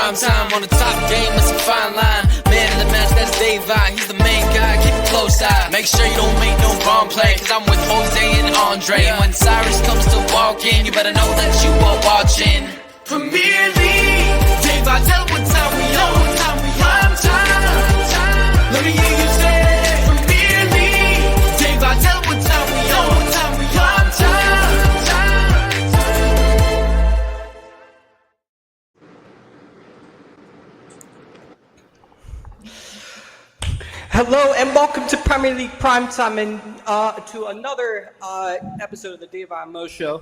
prime time on the top game, it's a fine line. Man of the match, that's Dave I. He's the main guy, keep a close eye. Make sure you don't make no wrong play, cause I'm with Jose and Andre. When Cyrus comes to walk in, you better know that you are watching Premier League. Dave I, tell what time we on. Prime time. Let me hear you say Premier League. Dave I, tell what time we on. Prime time. Hello and welcome to Premier League Primetime and to another episode of the Dave I Mo Show.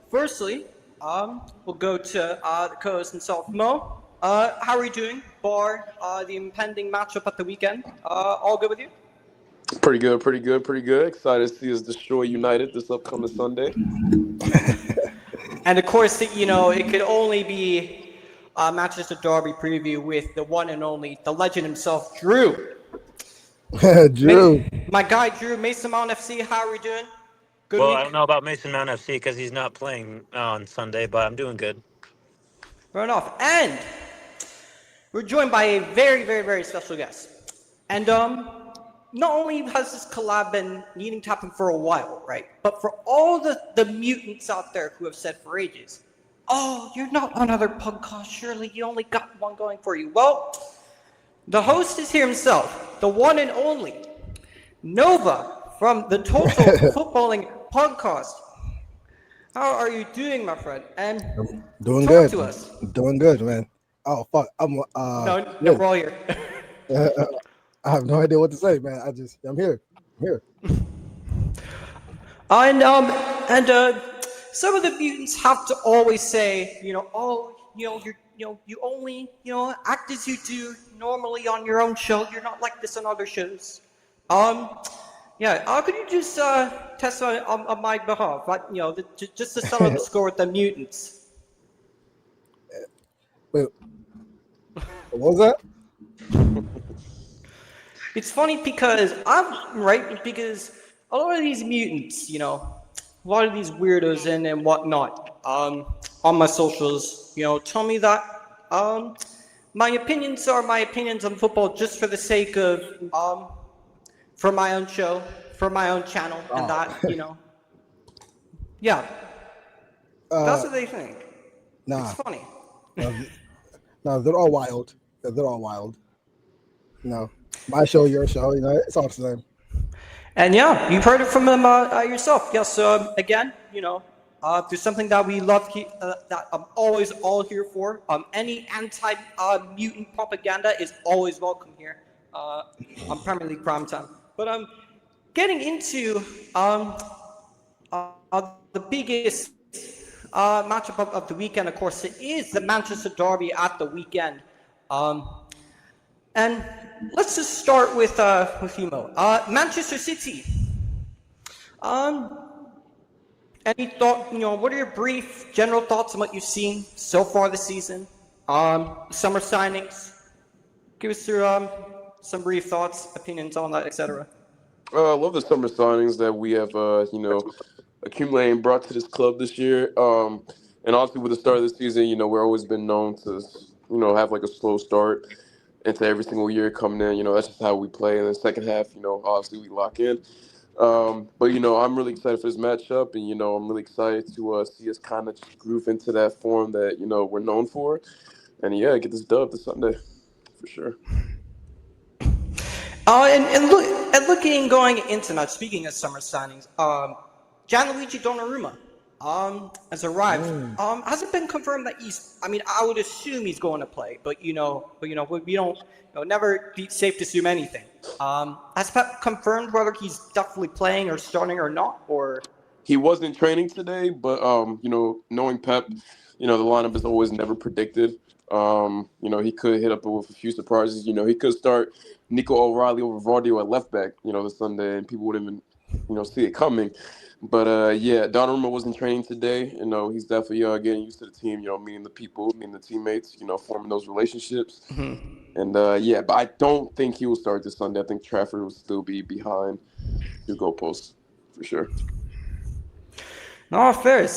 Firstly, we'll go to the co-host himself, Mo. How are you doing bar the impending matchup at the weekend? All good with you? Pretty good. Excited to see us destroy United this upcoming Sunday. And of course, you know, it could only be Manchester Derby preview with the one and only, the legend himself, Drew. Drew. My guy, Drew, Mason Mount FC, how are we doing? Good well, week? I don't know about Mason Mount FC because he's not playing on Sunday, but I'm doing good. Fair enough. And we're joined by a very, very, very special guest. And not only has this collab been needing to happen for a while, right? But for all the mutants out there who have said for ages, oh, you're not another podcast, surely you only got one going for you. Well, the host is here himself, the one and only Nova from the Total Footballing Podcast. How are you doing, my friend? And I'm doing talk good. to us. Doing good, man. Oh fuck, I'm No, yeah. we're all here. I have no idea what to say, man. I'm here. And some of the mutants have to always say, you know, oh, you know, you only, you know, act as you do normally on your own show. You're not like this on other shows. Could you just test on my behalf, like, you know, just to settle the score with the mutants? Wait, what was that? It's funny because I'm right, because a lot of these mutants, you know, a lot of these weirdos and whatnot, on my socials, you know, tell me that my opinions are my opinions on football just for the sake of for my own show, for my own channel, and that, you know, yeah, that's what they think. Nah, it's funny. no, they're all wild. No, my show, your show, you know, it's all the same. And yeah, you've heard it from them yourself. Yes, so again, you know, there's something that we love that I'm always all here for. Any anti-mutant propaganda is always welcome here on Premier League Primetime. But getting into the biggest matchup of the weekend, of course, it is the Manchester Derby at the weekend. And let's just start with you, Mo. Manchester City. Any thought? You know, what are your brief, general thoughts on what you've seen so far this season? Summer signings. Give us your some brief thoughts, opinions on that, etc. I love the summer signings that we have, accumulated and brought to this club this year. And obviously with the start of the season, you know, we've always been known to, you know, have like a slow start into every single year coming in. You know, that's just how we play. In the second half, you know, obviously we lock in. But, you know, I'm really excited for this matchup. And, you know, I'm really excited to see us kind of groove into that form that, you know, we're known for. And, yeah, get this dub this Sunday for sure. Looking going into that, speaking of summer signings, Gianluigi Donnarumma has arrived. Has it been confirmed that he's? I mean, I would assume he's going to play, but we don't. Never be safe to assume anything. Has Pep confirmed whether he's definitely playing or starting or not? Or he wasn't training today, but you know, knowing Pep, you know, the lineup is always never predicted. You know, he could hit up with a few surprises. You know, he could start Nico O'Reilly over Vardy at left back, you know, this Sunday, and people wouldn't even, you know, see it coming. But, yeah, Donnarumma wasn't training today. You know, he's definitely getting used to the team, you know, meeting the people, meeting the teammates, you know, forming those relationships. Mm-hmm. And, yeah, but I don't think he will start this Sunday. I think Trafford will still be behind the goalposts for sure. No, fair.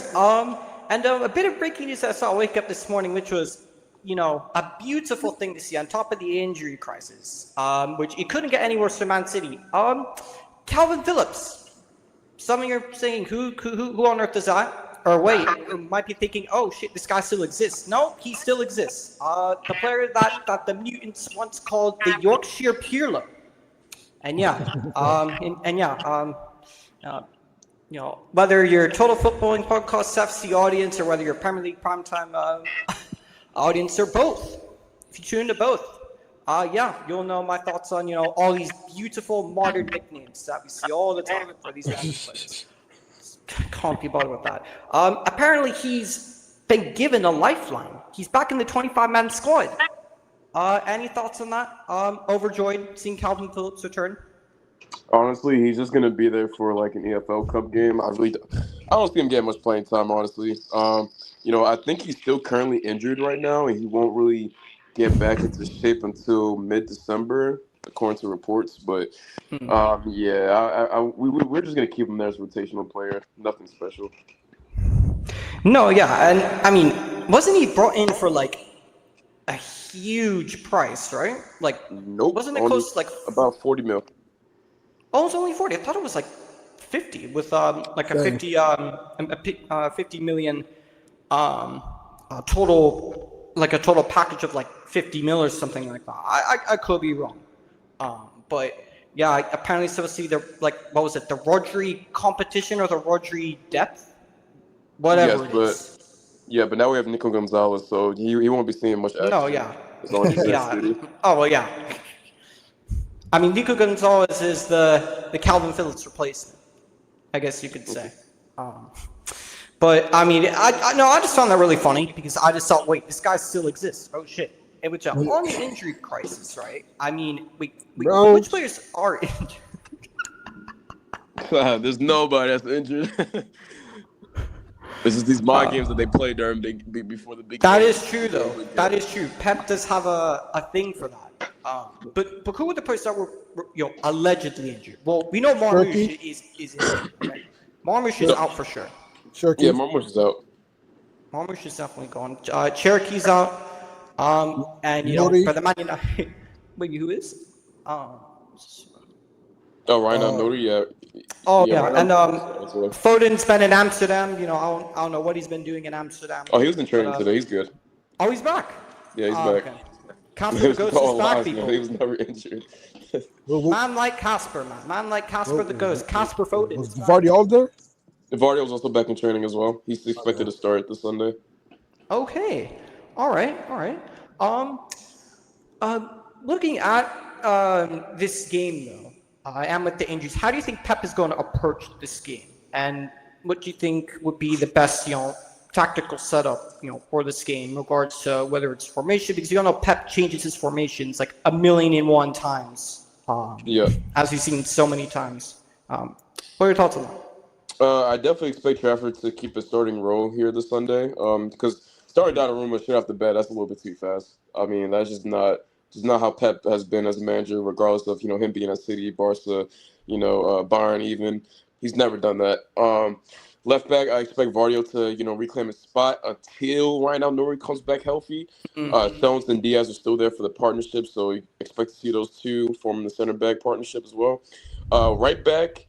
And a bit of breaking news I saw wake up this morning, which was a beautiful thing to see on top of the injury crisis, which it couldn't get any worse for Man City. Calvin Phillips. Some of you are saying, who on earth is that? Or wait, you might be thinking, oh shit, this guy still exists. No, he still exists. The player that the mutants once called the Yorkshire Pirlo. And whether you're Total Footballing Podcast FC audience or whether you're Premier League Primetime audience or both, if you tune into both, you'll know my thoughts on all these beautiful modern nicknames that we see all the time for these random players. Can't be bothered with that. Apparently he's been given a lifeline. He's back in the 25-man squad. Any thoughts on that? Overjoyed seeing Calvin Phillips return? Honestly, he's just gonna be there for like an EFL Cup game. I don't see him getting much playing time. Honestly, I think he's still currently injured right now, and he won't really get back into shape until mid-December, according to reports. But we're just gonna keep him there as a rotational player. Nothing special. No, yeah, and I mean, wasn't he brought in for like a huge price, right? Like, nope. Wasn't it close to like about 40 mil? Oh, it's only 40. I thought it was like 50 with like a 50 million total, like a total package of like 50 mil or something like that. I could be wrong. But yeah, apparently supposed to be the what was it, the Rodri competition or the Rodri depth? Whatever it is. Yeah, but now we have Nico Gonzalez, so he won't be seeing much action. No, yeah. As long as he's yeah. City. Oh, well, yeah. I mean, Nico Gonzalez is the Calvin Phillips replacement, I guess you could say. But I mean, I just found that really funny because I just thought, wait, this guy still exists. Oh shit! It was on the injury crisis, right? I mean, which players are injured? There's nobody that's injured. This is these mind games that they play during before the big. That game. is true, though. That is true. Pep does have a thing for that. But who were the players that were allegedly injured? Well, we know Marmoush is injured. Right? Marmoush is out for sure. Yeah, Marmoush is out. Marmoush is definitely gone. Cherokee's out. And for the Man United, wait, who is? Ryan Nori, yeah. And Foden's been in Amsterdam. I don't know what he's been doing in Amsterdam. Oh, he was in training today. He's good. Oh, he's back. Yeah, he's back. Okay. Casper the Ghost is back, people. He was never injured. Man like Casper, man. Man like Casper the Ghost. Casper Foden. Was Vardy there? Vardy was also back in training as well. He's expected to start this Sunday. Okay. All right. Looking at this game, though, and with the injuries, how do you think Pep is going to approach this game? And what do you think would be the best, tactical setup, for this game in regards to whether it's formation? Because Pep changes his formations like 1,000,001 times. As we've seen so many times. What are your thoughts on that? I definitely expect Trafford to keep a starting role here this Sunday. Because starting Donnarumma straight off the bat, that's a little bit too fast. I mean, that's just not how Pep has been as a manager, regardless of him being at City, Barca, Bayern even. He's never done that. Left back, I expect Vardy to reclaim his spot until Ryan Nori comes back healthy. Stones and Diaz are still there for the partnership, so you expect to see those two forming the center back partnership as well. Right back,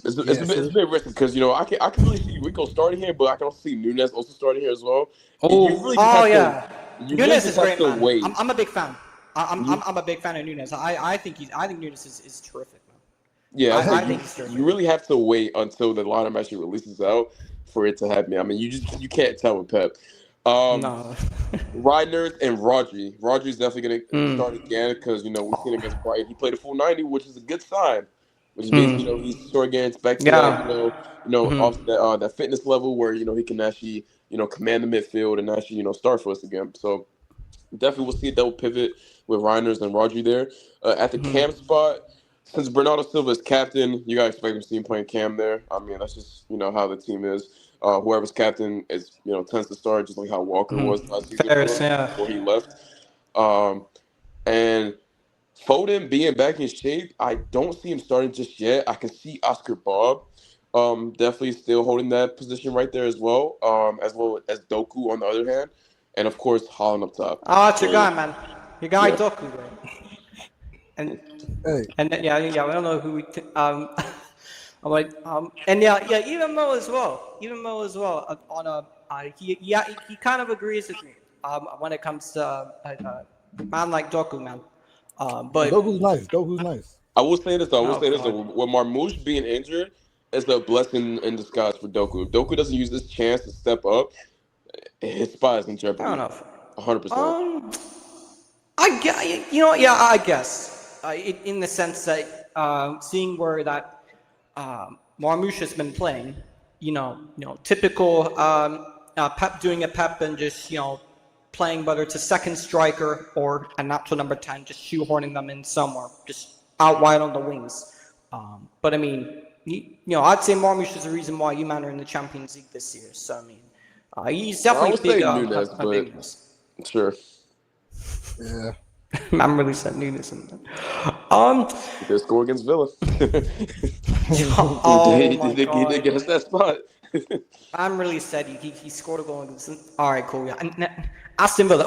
it's a bit risky because I can really see Rico starting here, but I can also see Nunes also starting here as well. Nunes is great, man. I'm a big fan. I'm a big fan of Nunes. I think Nunes is terrific. Yeah, I think you really have to wait until the lineup actually releases out for it to happen. I mean, you can't tell with Pep. No. Reinders and Rodri. Rodri's definitely going to start again because we've seen against Brighton. He played a full 90, which is a good sign. Which means he's sort of getting back to that, off that fitness level where he can actually command the midfield and actually start for us again. So definitely we'll see a double pivot with Reinders and Rodri there at the cam spot. Since Bernardo Silva is captain, you gotta expect him to see him playing cam there. I mean, that's just how the team is. Whoever's captain is tends to start, just like how Walker was last season before he left. And Foden being back in shape, I don't see him starting just yet. I can see Oscar Bob Definitely still holding that position right there as well as Doku on the other hand, and of course Haaland up top. Oh, it's your So, guy, man. Your guy yeah. Doku, right? And Hey, yeah, I don't know who we. I'm like, and yeah, even Mo as well. On a, he kind of agrees with me. When it comes to man like Doku, man. But Dogu's nice. Dogu's nice. I will say this though. I will oh say this though. god, With Marmoush being injured, it's a blessing in disguise for Doku. If Doku doesn't use this chance to step up, his spot is in fair jeopardy. enough. 100%. I guess, you know, yeah, I guess in the sense that seeing where that Marmoush has been playing, typical Pep doing a Pep and just playing whether it's a second striker or a natural number 10, just shoehorning them in somewhere, just out wide on the wings. But I mean, I'd say Marmoush is the reason why you man are in the Champions League this year. So I mean, he's I definitely would big. say Nunes, a but big news. sure. Yeah. Man really said Nunes. He did score against Villa. Oh he my did god. get us that spot. Man really said he scored a goal against. All right, cool. Yeah, and Aston Villa.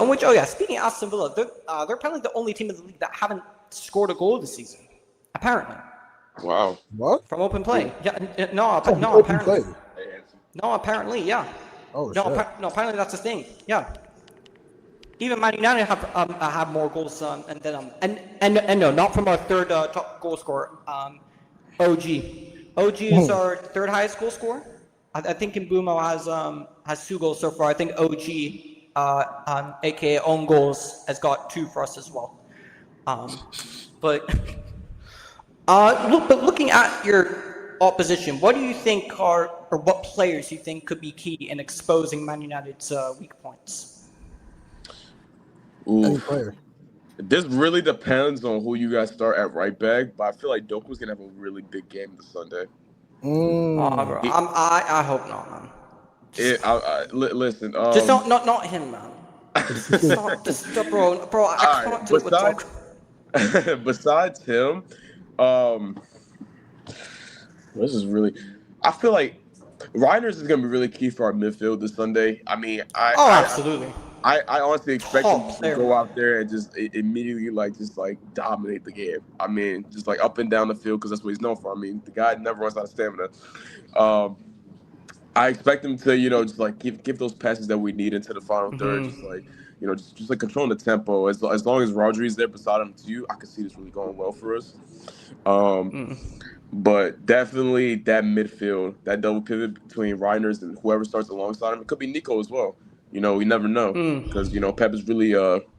Speaking of Aston Villa, they're apparently the only team in the league that haven't scored a goal this season. Apparently, Wow. What? from open play. Yeah, no, Open apparently. play. No, apparently, yeah. Oh, No, shit. apparently that's the thing. Yeah. Even Man United have more goals and then and no, not from our third top goal scorer. OG is our third highest goal scorer. I think Mbeumo has 2 goals so far. I think OG, aka own goals, has got 2 for us as well. But looking at your opposition, what do you think or what players you think could be key in exposing Man United's weak points? Any player. This really depends on who you guys start at right back, but I feel like Doku's gonna have a really big game this Sunday. Bro, I hope not, man. Listen, Just not him, man. Bro, I can't do it with Doku. Besides him, this is really. I feel like Reiners is gonna be really key for our midfield this Sunday. I mean, Absolutely. I honestly expect him to player. go out there and just immediately dominate the game. I mean, just like up and down the field because that's what he's known for. I mean, the guy never runs out of stamina. I expect him to just like give those passes that we need into the final third. Just like just like controlling the tempo. As long as Rodri's there beside him too, I can see this really going well for us. But definitely that midfield, that double pivot between Reiners and whoever starts alongside him. It could be Nico as well. We never know because Pep is really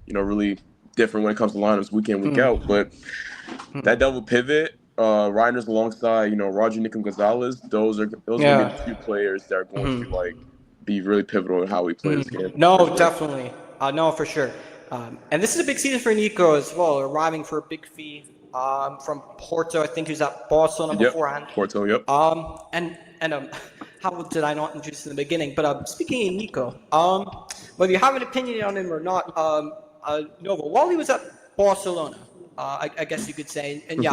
really different when it comes to lineups week in week out. But that double pivot, Reiners alongside Roger, Nico, Gonzalez, those are going to be the 2 players that are going to be really pivotal in how we play this game. No, definitely. No, for sure. And this is a big season for Nico as well, arriving for a big fee from Porto. I think he was at Barcelona beforehand. Porto, yep. And how did I not introduce in the beginning? But speaking of Nico, whether you have an opinion on him or not, Nova, while he was at Barcelona, I guess you could say, and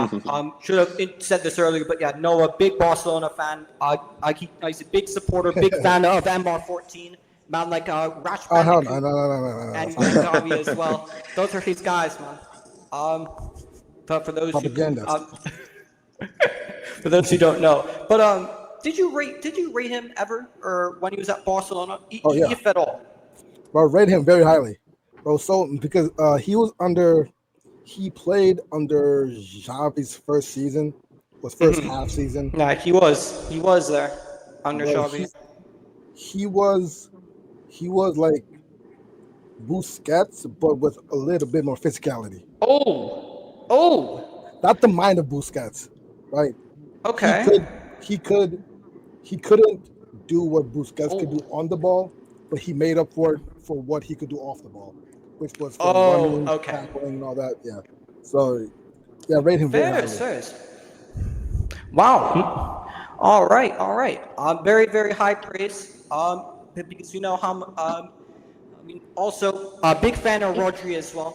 should have said this earlier, but Noah, big Barcelona fan. He's a big supporter, big fan of MR14. Man like Rash No. and Gavi as well. Those are his guys, man. But for those who don't know, but did you rate him ever, or when he was at Barcelona, if at all? Bro, rate him very highly, bro. So because he played under Xavi's first season, first half season. Yeah, he was there under Xavi. He was like Busquets, but with a little bit more physicality. Oh, not the mind of Busquets, right? Okay. He couldn't do what Busquets could do on the ball, but he made up for it for what he could do off the ball, which was running, tackling, and all that. Yeah. So, rate him very highly. Wow. All right. Very, very high praise. Because how also a big fan of Rodri as well.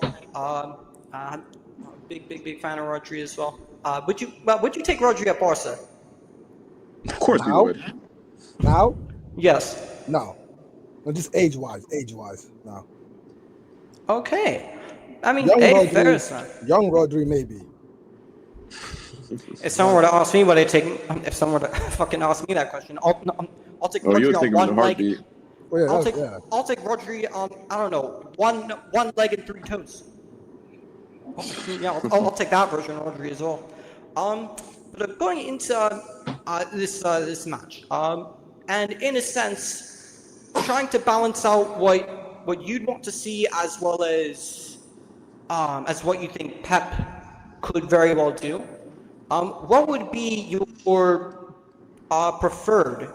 Big fan of Rodri as well. Would you take Rodri at Barca? Of course we Now? would. Now? Yes. No. No, just age-wise. No. Okay. I mean, Young hey, fair Rodri, enough. young Rodri, maybe. If someone were to ask me what I take, if someone were to fucking ask me that question, I'll take Oh, you would Rodri take on him in a one leg. heartbeat. Well, yeah, I'll take Rodri on, I don't know, one leg and 3 toes. Yeah, I'll take that version of Rodri as well. But going into this match, and in a sense, trying to balance out what you'd want to see as well as what you think Pep could very well do. What would be your preferred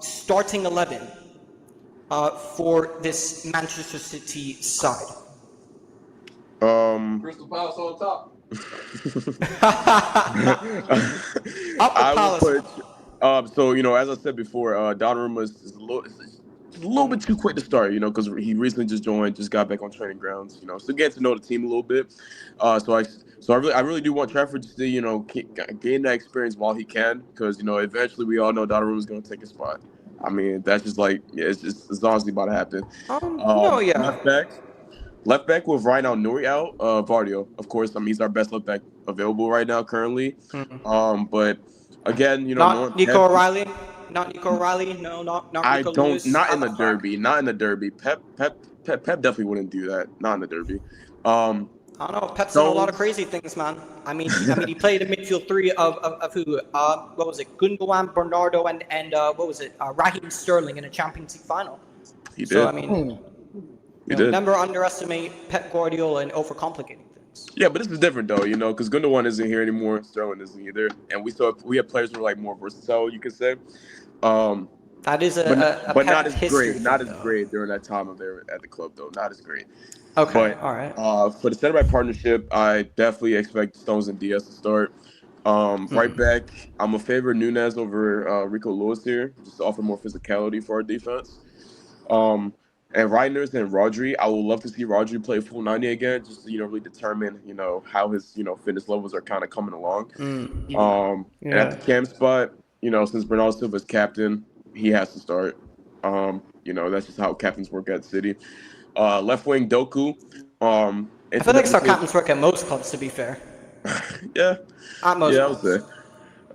starting 11 for this Manchester City side? Crystal Palace on top. Up the I Palace. would put. So as I said before, Donnarumma is a little bit too quick to start. Because he recently just joined, just got back on training grounds. Still getting to know the team a little bit. So I really do want Trafford to still gain that experience while he can, because eventually we all know Donnarumma is going to take his spot. I mean, that's just it's honestly about to happen. No, yeah. Left back with right now Nuri out, Vardio, of course. I mean, he's our best left back available right now currently. But again, Not Nico O'Reilly. Not Nico O'Reilly. No, not I Nico don't. Lewis. Not in the derby. Not in the derby. Pep definitely wouldn't do that. Not in the derby. I don't know. Pep's done a lot of crazy things, man. I mean, he played a midfield three of who? What was it? Gundogan, Bernardo, and what was it? Raheem Sterling in a Champions League final. He did. So I mean, he did. never underestimate Pep Guardiola and overcomplicating things. Yeah, but this is different though, because Gundogan isn't here anymore. Sterling isn't either, and we have players who are more versatile, you could say. That is but not as history great. Not as though. great during that time of there at the club though. Not as great. Okay, But, all right. For the center back partnership, I definitely expect Stones and Diaz to start. Right back, I'm a favorite Nunez over Rico Lewis here, just to offer more physicality for our defense. And Reinders and Rodri, I would love to see Rodri play full 90 again, just to really determine how his fitness levels are kind of coming along. And at the cam spot, since Bernardo Silva's captain, he has to start. That's just how captains work at City. Left wing Doku. I feel like that's how captains work at most clubs, to be fair. Yeah. At most I clubs. would say.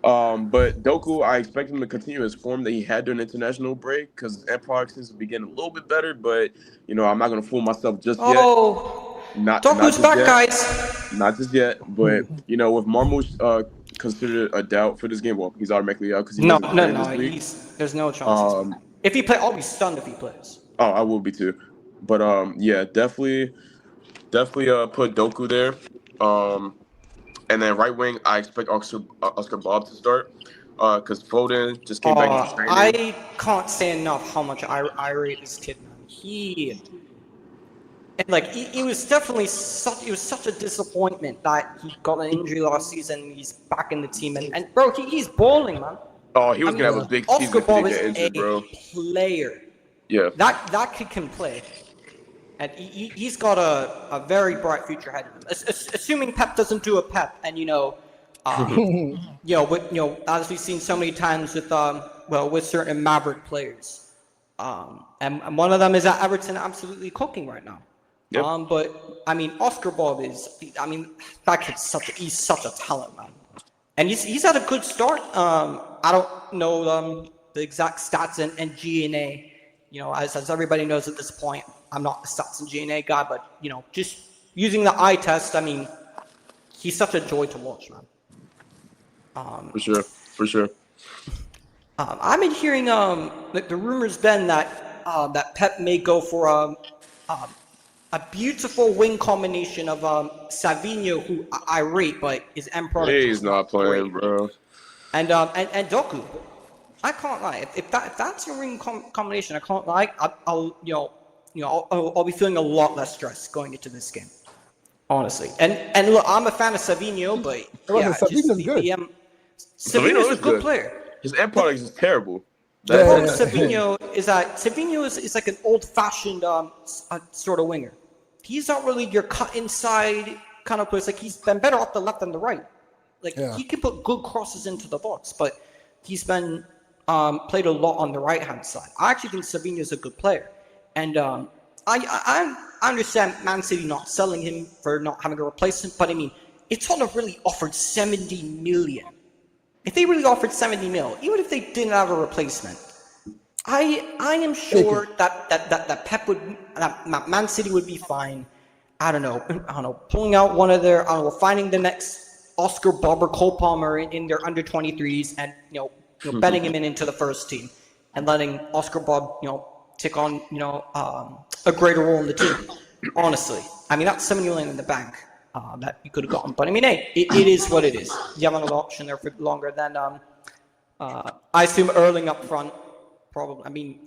But Doku, I expect him to continue his form that he had during the international break, because his end product seems to be getting a little bit better. But I'm not gonna fool myself just yet. Oh, Doku's back, guys. Not just yet. But with Marmoush considered a doubt for this game, well, he's automatically out because No. There's no chance. If he plays, I'll be stunned if he plays. Oh, I will be too. But yeah, definitely put Doku there. And then right wing, I expect Oscar Bob to start, because Foden just came back into training. I can't say enough how much I rate this kid, man. He was definitely such a disappointment that he got an injury last season. He's back in the team, and bro, he's balling, man. Oh, he was gonna have a big season Oscar if he Bob didn't is get injured, bro. Player. Yeah. That kid can play. And he's got a very bright future ahead of him. Assuming Pep doesn't do a Pep, and as we've seen so many times with certain Maverick players, and one of them is at Everton, absolutely cooking right now. Yep. But I mean, Oscar Bob that kid's he's such a talent, man, and he's had a good start. I don't know the exact stats and G&A. As everybody knows at this point, I'm not the stats and G&A guy, but just using the eye test, I mean, he's such a joy to watch, man. For sure. I've been hearing the rumors been that Pep may go for a beautiful wing combination of Savinho, who I rate, but his end product. He's not playing, bro. And Doku. I can't lie. If that's your wing combination, I can't lie. I'll be feeling a lot less stress going into this game, honestly. And look, I'm a fan of Savinho, but Savinho's good. Savinho's a good player. His end product is terrible. The problem with Savinho is that Savinho is like an old-fashioned sort of winger. He's not really your cut inside kind of player. Like, he's been better off the left than the right. He can put good crosses into the box, but he's been played a lot on the right-hand side. I actually think Savinho's a good player. And I understand Man City not selling him for not having a replacement, but I mean, it's Tottenham really offered 70 million. If they really offered 70 mil, even if they didn't have a replacement, I am sure that Pep would, that Man City would be fine. I don't know, pulling out one of their, finding the next Oscar Bob or Cole Palmer in their under 23s and betting him into the first team and letting Oscar Bob take on a greater role in the team. Honestly, I mean that's 70 million in the bank that you could have gotten. But I mean, hey, it is what it is. You have another option there for longer than I assume Erling up front. Probably. I mean,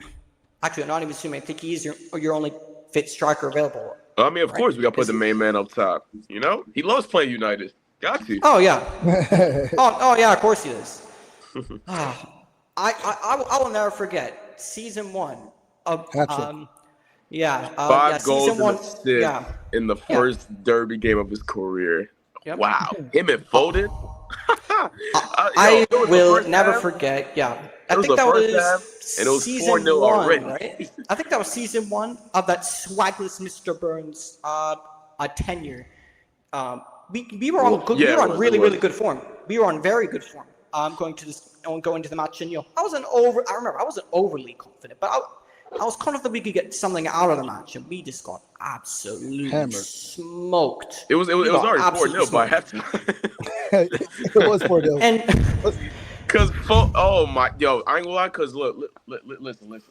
actually, I'm not even assuming. I think he's your only fit striker available. I mean, of course, we got to put the main man up top. He loves playing United. Got to. Oh yeah. oh yeah. Of course he is. I will never forget season 1 of 5 goals season 1, in the first derby game of his career. Yep. Wow, him and Foden. I will never forget. Yeah, I think that was and it was season 4-0 1, already. right? I think that was season 1 of that swagless Mr. Burns tenure. We were on good. Yeah, we were on really good form. We were on very good form. Going into the match, and I wasn't overly confident, but I was confident that we could get something out of the match, and we just got absolutely smoked. It was already 4-0 by halftime. It was 4-0. And because I ain't gonna lie. Because listen.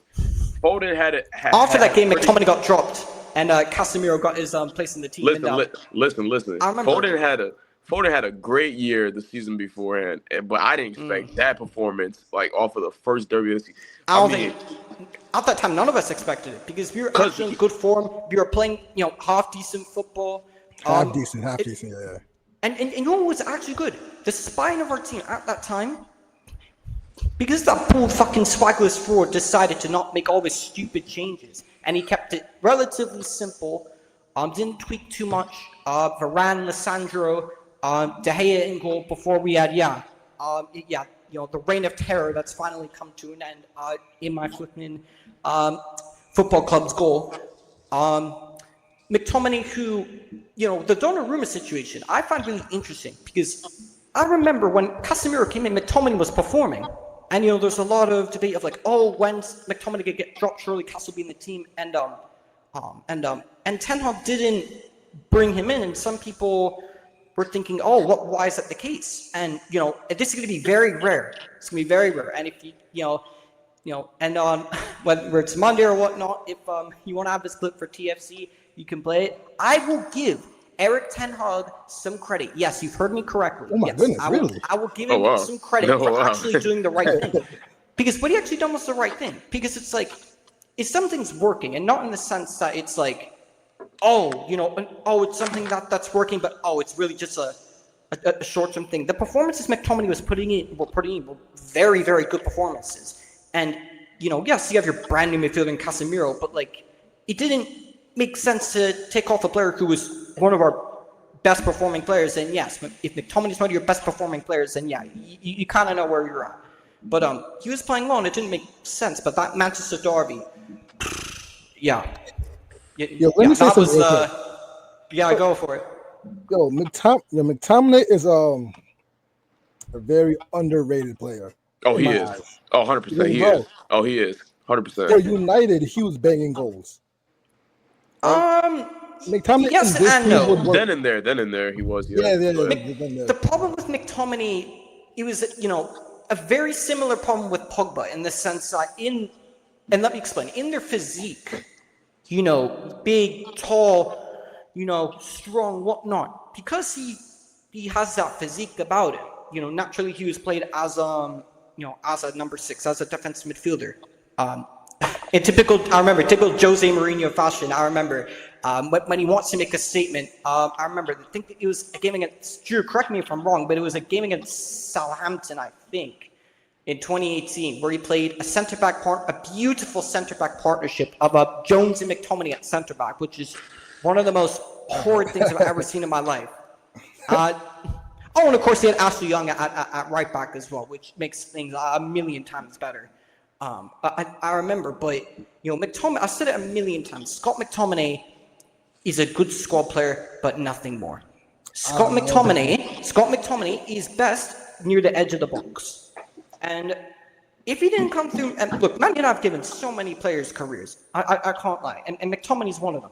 Foden had it. After that game, McTominay got dropped, and Casemiro got his place in the team. Listen. I remember. Foden had a great year the season beforehand, but I didn't expect that performance off of the first derby of the season. I think at that time none of us expected it because we were actually in good form. We were playing, half decent football. Half decent, yeah. And was actually good. The spine of our team at that time, because that poor fucking swagless forward decided to not make all these stupid changes, and he kept it relatively simple. Didn't tweak too much. Varane, Lissandro, De Gea in goal before we had the reign of terror that's finally come to an end in my flipping football club's goal. McTominay, who the Donnarumma situation, I find really interesting because I remember when Casemiro came in, McTominay was performing, and there's a lot of debate of when's McTominay gonna get dropped? Surely Cass will be in the team, and Ten Hag didn't bring him in, and some people were thinking, why is that the case? And this is going to be very rare. It's going to be very rare. And if and on whether it's Monday or whatnot, if you want to have this clip for TFC, you can play it. I will give Eric Ten Hag some credit. Yes, you've heard me correctly. Oh my goodness, really? I will give him some credit for actually doing the right thing. Because what he actually done was the right thing. Because it's if something's working, and not in the sense that it's it's something that's working, but it's really just a short-term thing. The performances McTominay was putting in were very, very good performances. And, yes, you have your brand new midfielder in Casemiro, but, it didn't make sense to take off a player who was one of our best performing players. And, yes, if McTominay's one of your best performing players, then, yeah, you kind of know where you're at. But he was playing well, and it didn't make sense. But that Manchester derby, yeah. That was go for it. McTominay is a very underrated player. Oh, he is. Eyes. Oh, 100%. He is. Oh, he is. 100%. For United, he was banging goals. McTominay, yes and no. Then and there, he was. Yeah. The problem with McTominay, it was a very similar problem with Pogba in the sense that and let me explain, in their physique, big, tall, strong, whatnot. Because he has that physique about it. Naturally he was played as as a number 6, as a defensive midfielder. In typical Jose Mourinho fashion, I remember when he wants to make a statement. I remember, I think it was a game against Drew. Correct me if I'm wrong, but it was a game against Southampton, I think, in 2018, where he played a beautiful centre-back partnership of Jones and McTominay at centre-back, which is one of the most horrid things I've ever seen in my life. Oh, and of course, they had Ashley Young at right back as well, which makes things a million times better. I remember, but, McTominay, I've said it a million times. Scott McTominay is a good squad player, but nothing more. Scott McTominay is best near the edge of the box. And if he didn't come through, and look, Man United have given so many players careers. I can't lie. And McTominay's one of them.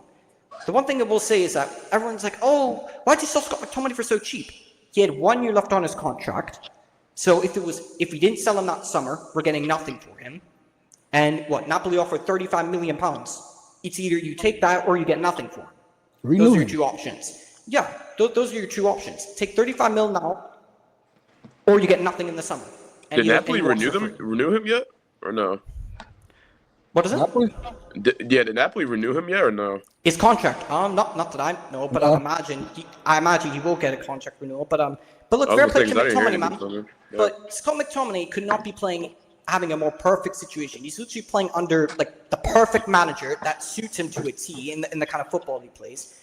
The one thing I will say is that everyone's like, oh, why'd you sell Scott McTominay for so cheap? He had 1 year left on his contract. So if we didn't sell him that summer, we're getting nothing for him. And Napoli offered £35 million. It's either you take that or you get nothing for him. Those are your two options. Yeah, those are your two options. Take 35 mil now, or you get nothing in the summer. Did Napoli renew him yet, or no? What is it? Napoli? Did Napoli renew him yet, or no? His contract, not that I know, but I imagine he will get a contract renewal. But look, fair play to McTominay, man. Yeah. But Scott McTominay could not be having a more perfect situation. He's literally playing under like the perfect manager that suits him to a T in the kind of football he plays.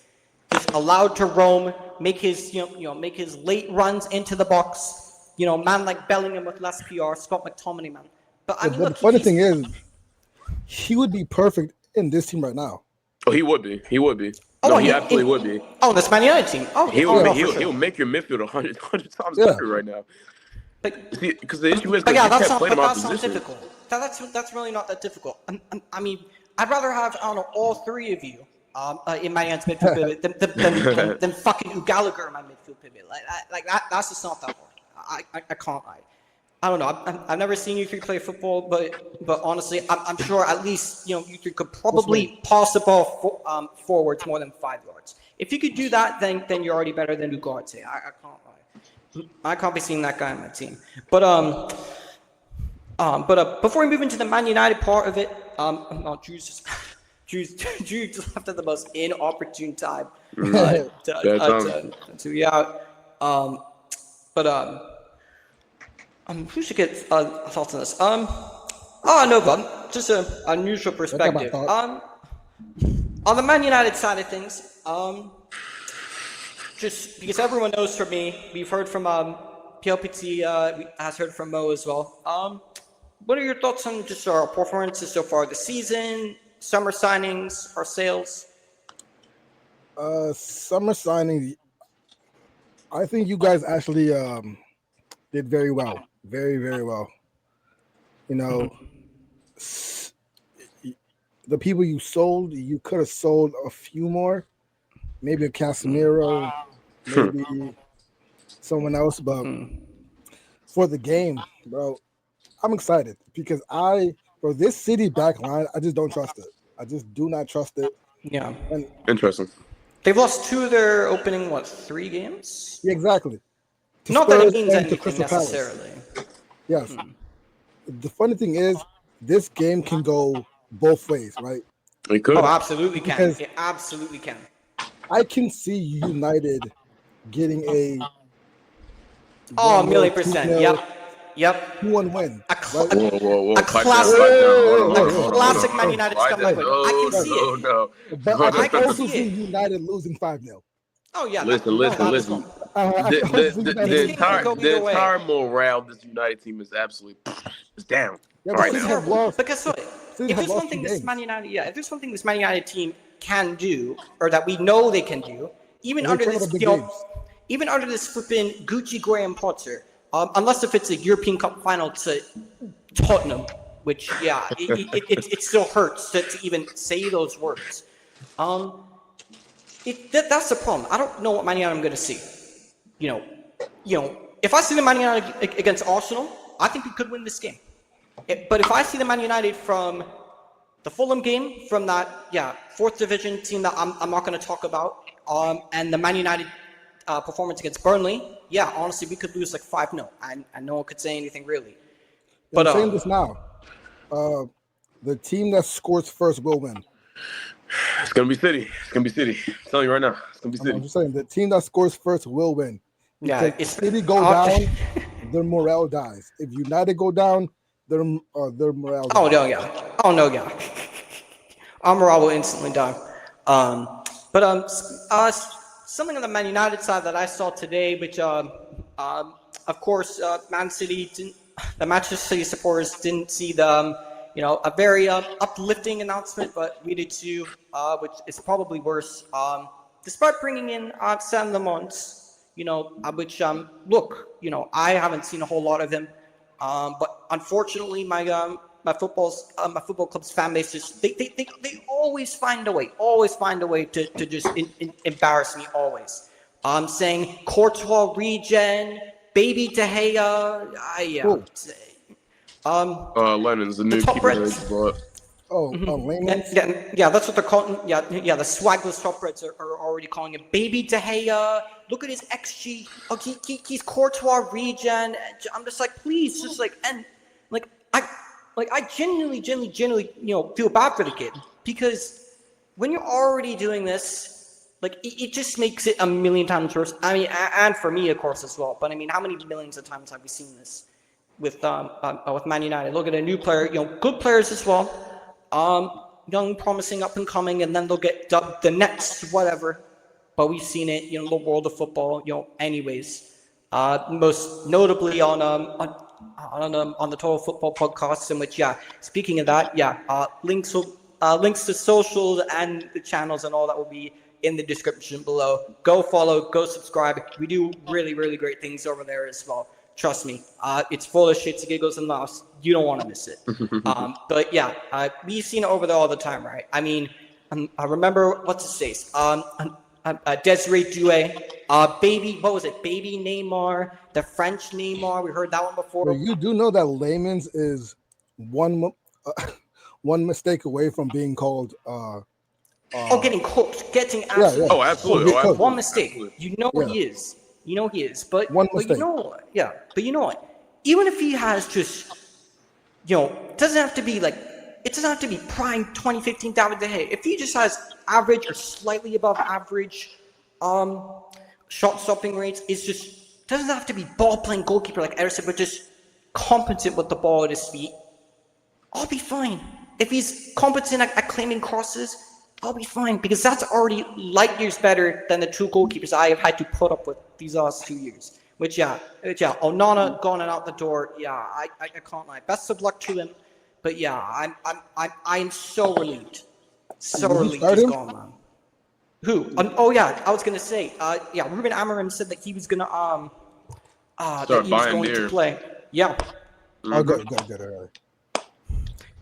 He's allowed to roam, make his make his late runs into the box. Man like Bellingham with less PR, Scott McTominay, man. But I mean, look, the funny thing is, he would be perfect in this team right now. Oh, he would be. He would be. No, he absolutely would be. Oh, this Man United team. Oh, he'll make your midfield 100 times better right now. Because the issue is that you can't play him out of position. Difficult. That's really not that difficult. I mean, I'd rather have all three of you in my United midfield pivot than fucking Gallagher in my midfield pivot. Like that. That's just not that hard. I can't. I don't know. I've never seen you three play football, but honestly, I'm sure at least you three could probably pass the ball forwards more than 5 yards. If you could do that, then you're already better than Ugarte. I can't lie. I can't be seeing that guy on my team. But before we move into the Man United part of it, Drew's just left at the most inopportune time to be out. Who should get thoughts on this? No, but just a neutral perspective. On the Man United side of things, just because everyone knows from me, we've heard from PLPT, has heard from Mo as well. What are your thoughts on just our performances so far this season, summer signings, our sales? Summer signings, I think you guys actually did very well. Very, very well. The people you sold, you could have sold a few more. Maybe a Casemiro, maybe someone else. But for the game, bro, I'm excited because this City back line, I just don't trust it. I just do not trust it. Yeah. And interesting. They've lost 2 of their opening, 3 games? Yeah, exactly. Not that it means anything necessarily. Yes. The funny thing is, this game can go both ways, right? It could. Oh, absolutely can. It absolutely can. I can see United getting a 1,000,000%. Yep. 2-1 win. A whoa. Classic Man United scumbag win. I can see it. No. But I can also see United losing 5-0. Oh, yeah. Listen. The entire morale of this United team is absolutely down. Yeah, right now. But guess what? If there's one thing this Man United team can do, or that we know they can do, even under this flipping Gucci Graham Potter, unless if it's a European Cup final to Tottenham, which it still hurts to even say those words. That's the problem. I don't know what Man United I'm going to see. If I see the Man United against Arsenal, I think we could win this game. But if I see the Man United from the Fulham game, from that 4th division team that I'm not going to talk about, and the Man United performance against Burnley, honestly, we could lose 5-0. And no one could say anything really. But I'm saying this now. The team that scores first will win. It's gonna be City. I'm telling you right now. It's gonna be City. I'm just saying the team that scores first will win. If City go down, their morale dies. If United go down, their morale dies. Oh no, yeah. Our morale will instantly die. Something on the Man United side that I saw today, which Of course, the Manchester City supporters didn't see the, a very uplifting announcement, but we did too, which is probably worse. Despite bringing in Sam Lamont, which look, I haven't seen a whole lot of him, but unfortunately, my football club's fan base just they always find a way to just embarrass me always. Saying Courtois regen, baby De Gea, Lennon's the new keeper that he bought. Layman. Yeah, that's what they're calling. Yeah, the swagless top Reds are already calling him Baby De Gea. Look at his XG. Oh, he's Courtois regen. I'm just like, please, just like, and like I genuinely, feel bad for the kid, because when you're already doing this, like, it just makes it a million times worse. I mean, and for me, of course, as well. But I mean, how many millions of times have we seen this with Man United? Look at a new player, good players as well. Young, promising, up and coming, and then they'll get dubbed the next whatever. But we've seen it, the world of football, anyways. Most notably on the Total Football podcast, in which, speaking of that, links to socials and the channels and all that will be in the description below. Go follow, go subscribe. We do really, really great things over there as well. Trust me, it's full of shits, giggles, and laughs. You don't want to miss it. But we've seen it over there all the time, right? I mean, I remember, what's his face? Desiree Doué, Baby Neymar, the French Neymar. We heard that one before. Well, you do know that Layman's is one mistake away from being called. Getting cooked, getting absolutely. Yeah. Oh, absolutely. One mistake. Yeah. He is. He is. But one mistake. But you know what? Even if he has just, it doesn't have to be prime 2015 David De Gea. If he just has average or slightly above average shot stopping rates, doesn't have to be ball playing goalkeeper like Ederson, but just competent with the ball at his feet, I'll be fine. If he's competent at claiming crosses, I'll be fine, because that's already light years better than the two goalkeepers I have had to put up with these last 2 years. Which Onana gone and out the door. I can't lie. Best of luck to him. But I'm so relieved. So relieved he's gone, man. Who? I was gonna say. Ruben Amorim said that he was gonna to play. Yeah. Oh, good. All right.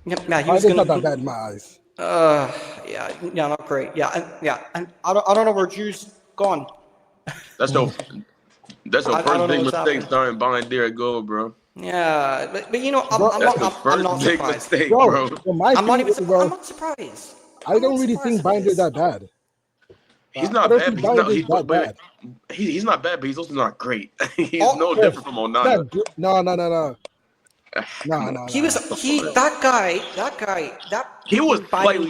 Yeah, he was gonna. Not that bad in my eyes. Not great. And I don't know where Drew's gone. That's no first big mistake starting buying Derek Gold, bro. Yeah, but I'm not surprised. Mistake, bro. I'm not surprised. I don't really think Binder's that bad. He's not bad. He's not bad, but he's also not great. He's different from Onana. No. He was slightly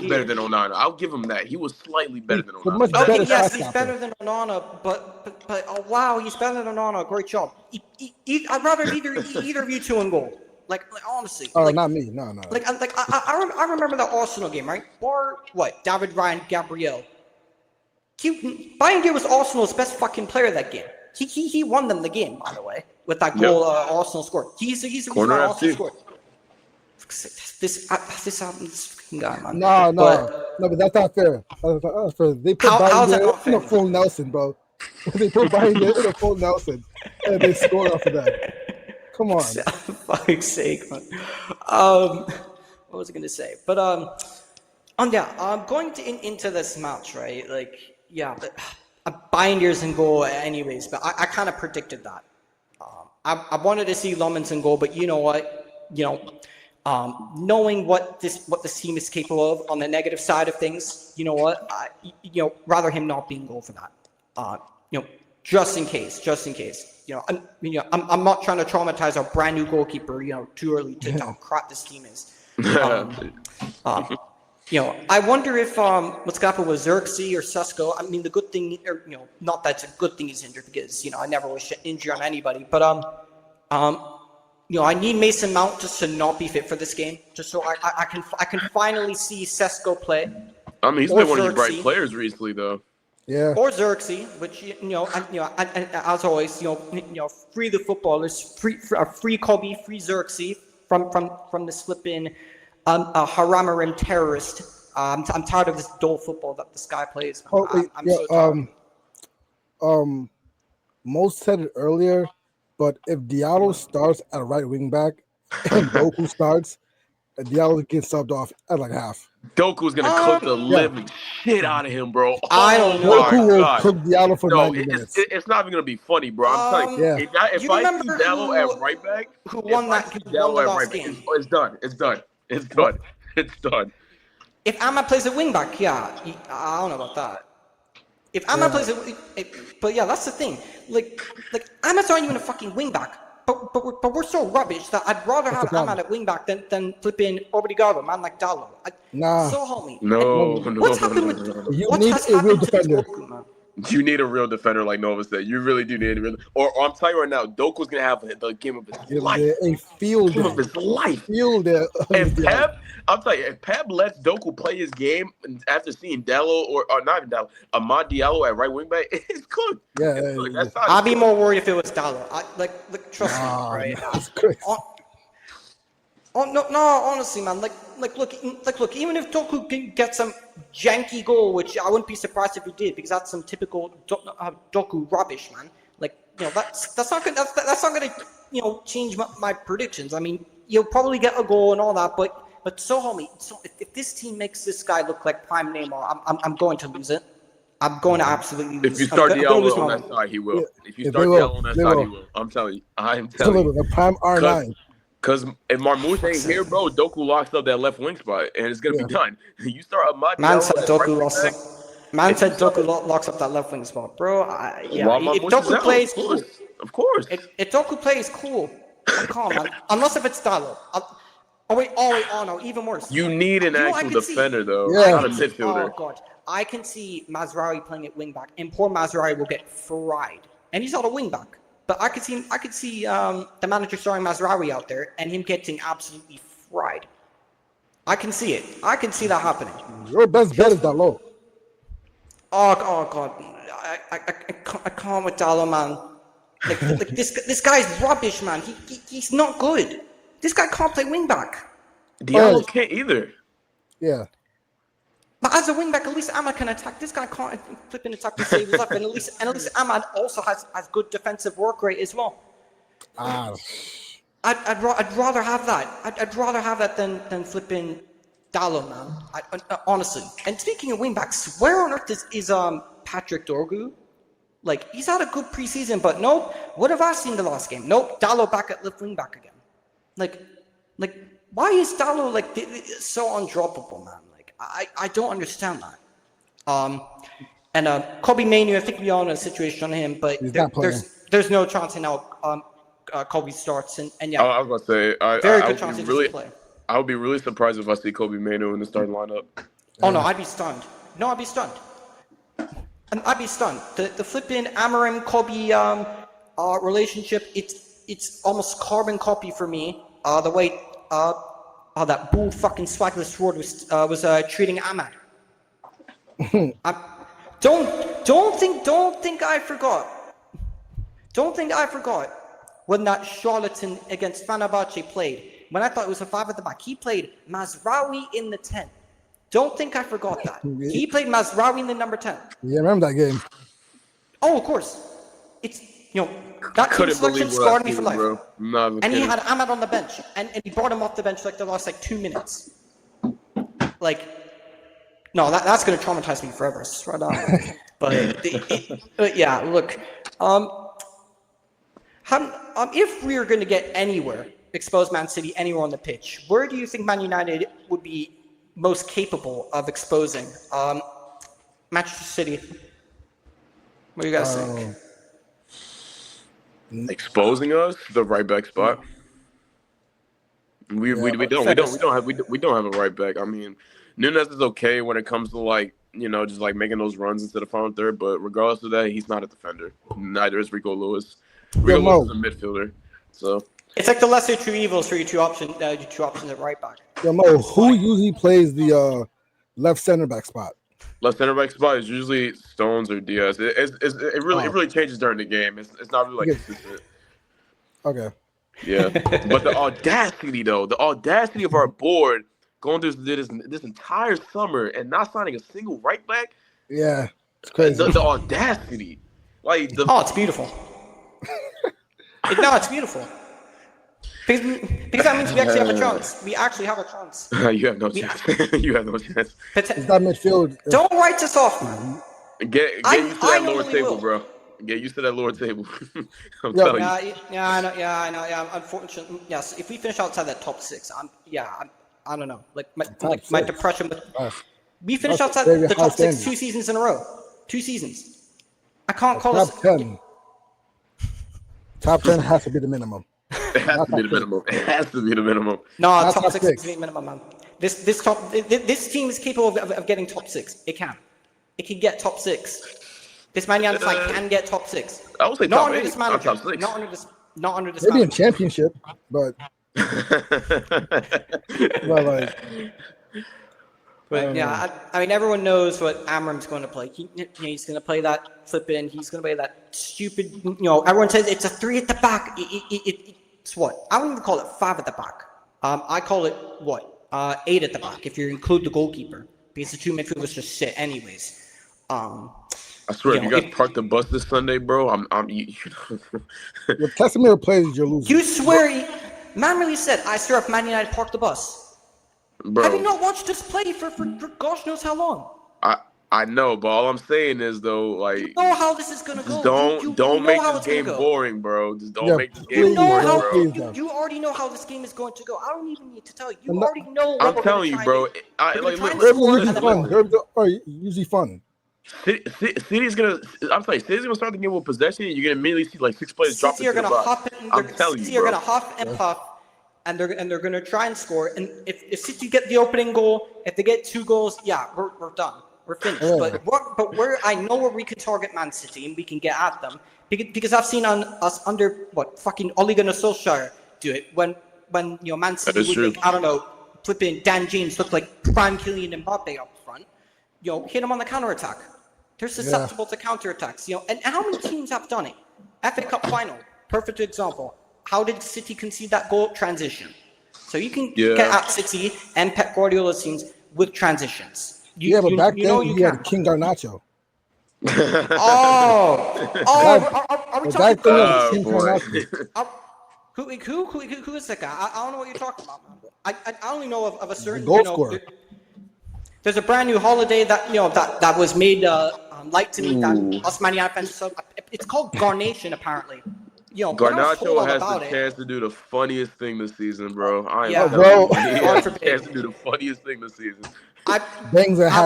better than Onana. I'll give him that. He was slightly better than Onana. Yes, he's better than Onana, but oh wow, he's better than Onana. Great job. I'd rather either of you two in goal. Like honestly. Oh, not me. No. I remember the Arsenal game, right? David Ryan, Gabriel. Bayern was Arsenal's best fucking player that game. He won them the game, by the way, with that goal Arsenal scored. He's the reason why Arsenal scored. This fucking guy, man. No, but that's not fair. They put Bayern in a full Nelson, bro. They put Bayern in a full Nelson, and they scored off of that. Come on. For fuck's sake, man. What was I gonna say? But going into this match, right? Binders in goal anyways, but I kind of predicted that. I wanted to see Lummens in goal, but you know what? Knowing what this team is capable of on the negative side of things, you know what? Rather him not be in goal for that. Just in case. I'm not trying to traumatize our brand new goalkeeper, too early to tell how crap this team is. I wonder if what's going to happen with Xerxes or Sesko. I mean, the good thing, not that it's a good thing he's injured, because I never wish injury on anybody. But I need Mason Mount just to not be fit for this game, just so I can finally see Sesko play. I mean, he's been one of your bright players recently, though. Yeah. Or Xerxes, which and as always, free the footballers, free Kobe, free Xerxes from this flipping Haramarim terrorist. I'm tired of this dull football that this guy plays. I'm so tired. Most said it earlier, but if Diallo starts at right wing back and Doku starts, Diallo gets subbed off at like half. Doku's gonna cook the living shit out of him, bro. I don't know. Doku will cook Diallo for 90 minutes. It's not even gonna be funny, bro. I'm telling you. If I see Diallo at right back, who won the last game? It's done. It's done. If Ahmad plays at wing back, I don't know about that. If Ahmad plays but that's the thing. Like Ahmad's not even a fucking wing back. But we're so rubbish that I'd rather have Ahmad at wing back than flipping Obrigado, man like Dallo. So homie. No. What's happened with you need a real defender. You need a real defender, like Nova said. You really do need a real. Or I'm telling you right now, Doku's gonna have the game of his life. A field game of his life. If Pep, I'm telling you, if Pep lets Doku play his game after seeing Dallo or not even Dallo, Amad Diallo at right wing back, it's cooked. I'd be more worried if it was Dallo. Trust me, right? That's crazy. No, honestly, man. Look. Even if Doku can get some janky goal, which I wouldn't be surprised if he did, because that's some typical Doku rubbish, man. That's not gonna change my predictions. I mean, you'll probably get a goal and all that, but homie, if this team makes this guy look like prime Neymar, I'm going to lose it. I'm going to absolutely lose. If you start Diallo on that side, he will. Yeah. If you start Diallo on that side, he will. I'm telling you. The prime R9. Because if Marmoush ain't here, bro, Doku locks up that left wing spot, and it's gonna be done. You start Amad. Man said Doku locks up that left wing spot, bro. If Doku plays, cool. Of course. If Doku plays, cool. I'm calm, man. Unless if it's Dallo. No, even worse. You need an actual defender, though, not a midfielder. Oh god, I can see Mazraoui playing at wing back, and poor Mazraoui will get fried, and he's not a wing back. But I could see the manager throwing Mazraoui out there and him getting absolutely fried. I can see it. I can see that happening. Your best bet is Dallo. Oh god, I can't with Dallo, man. This guy's rubbish, man. He's not good. This guy can't play wing back. Diallo can't either. Yeah. But as a wing back, at least Ahmad can attack. This guy can't flip and attack to save his life. And at least Ahmad also has good defensive work rate as well. I'd rather have that. I'd rather have that than flipping Dallo, man. Honestly. And speaking of wing backs, where on earth is Patrick Dorgu? He's had a good preseason, but nope. What have I seen the last game? Nope. Dallo back at left wing back again. Why is Dallo so undroppable, man? I don't understand that. And Kobe Manu, I think we all know the situation on him, but there's no chance in how Kobe starts. And I was going to say, very good chance he doesn't play. I would be really surprised if I see Kobe Manu in the starting lineup. Oh no, I'd be stunned. I'd be stunned. And I'd be stunned. The flipping Amorim Kobe relationship, it's almost carbon copy for me. The way that bull fucking swagless sword was treating Ahmad. Don't think I forgot. Don't think I forgot when that charlatan against Fenerbahce played. When I thought it was a 5 at the back, he played Mazraoui in the 10. Don't think I forgot that. He played Mazraoui in the number 10. Yeah, I remember that game. Oh, of course. It's that team selection scarred me for life. Bro. And he had Ahmad on the bench, and he brought him off the bench the last 2 minutes. No, that's gonna traumatize me forever. Right on. But yeah, look. If we're gonna get anywhere, expose Man City anywhere on the pitch, where do you think Man United would be most capable of exposing Manchester City? What do you guys think? Exposing us, the right back spot. We don't have a right back. I mean, Nunes is okay when it comes to just making those runs into the final third, but regardless of that, he's not a defender. Neither is Rico Lewis. Rico Lewis is a midfielder. So it's like the lesser two evils for your two options at right back. Who usually plays the left center back spot? Left center back spot is usually Stones or Diaz. It really changes during the game. It's not really like consistent. Okay. Yeah, but the audacity of our board going through this entire summer and not signing a single right back. Yeah, it's crazy. The audacity, it's beautiful. It's beautiful. Because that means we actually have a chance. We actually have a chance. You have no chance. You have no chance. It's that midfield. Don't write us off, man. Get used to that lower table, bro. Get used to that lower table. I'm telling you. I know. Yeah, unfortunately, yes. If we finish outside that top 6, I don't know. My depression. We finished outside the top 6 2 seasons in a row. 2 seasons. I can't call us top 10. Top 10 has to be the minimum. It has to be the minimum. It has to be the minimum. No, top 6 is the minimum, man. This team is capable of getting top 6. It can. It can get top 6. This Man United side can get top 6. I would say not top under 8, this manager. top 6. Not under this. Maybe in championship, but. But yeah, I mean, everyone knows what Amram's going to play. He's going to play that flip in. He's going to play that stupid. Everyone says it's a 3 at the back. It's what? I don't even call it 5 at the back. I call it what? 8 at the back if you include the goalkeeper, because the 2 midfielders just sit anyways. I swear, if you guys park the bus this Sunday, bro, Your Casemiro plays, you're losing. You swear, man really said, I swear if Man United parked the bus. Bro. Have you not watched us play for gosh knows how long? I know, but all I'm saying is though, you know how this is gonna go. Don't make this game boring, bro. Just don't make this game boring, bro. You already know how this game is going to go. I don't even need to tell you. You already know. I'm telling you, bro. Usually fun. City's gonna start the game with possession, and you're gonna immediately see like 6 players drop into the box. I'm telling you, City are gonna huff and puff, and they're gonna try and score. And if City get the opening goal, if they get 2 goals, we're done. We're finished. Yeah. I know where we can target Man City and we can get at them because I've seen us under fucking Ole Gunnar Solskjaer do it when Man City would make, I don't know, flipping Dan James look like prime Kylian Mbappe up front. Hit him on the counter-attack. They're susceptible to counter-attacks. And how many teams have done it? FA Cup final, perfect example. How did City concede that goal? Transition. So you can get at City and Pep Guardiola's teams with transitions. But back then you had King Garnacho. Are we talking about King Garnacho? Who is that guy? I don't know what you're talking about, man. I only know of a certain goal scorer. There's a brand new holiday that was made light to me that us Man United fans. It's called Garnation, apparently. Garnacho has the chance to do the funniest thing this season, bro. He has the chance to do the funniest thing this season. I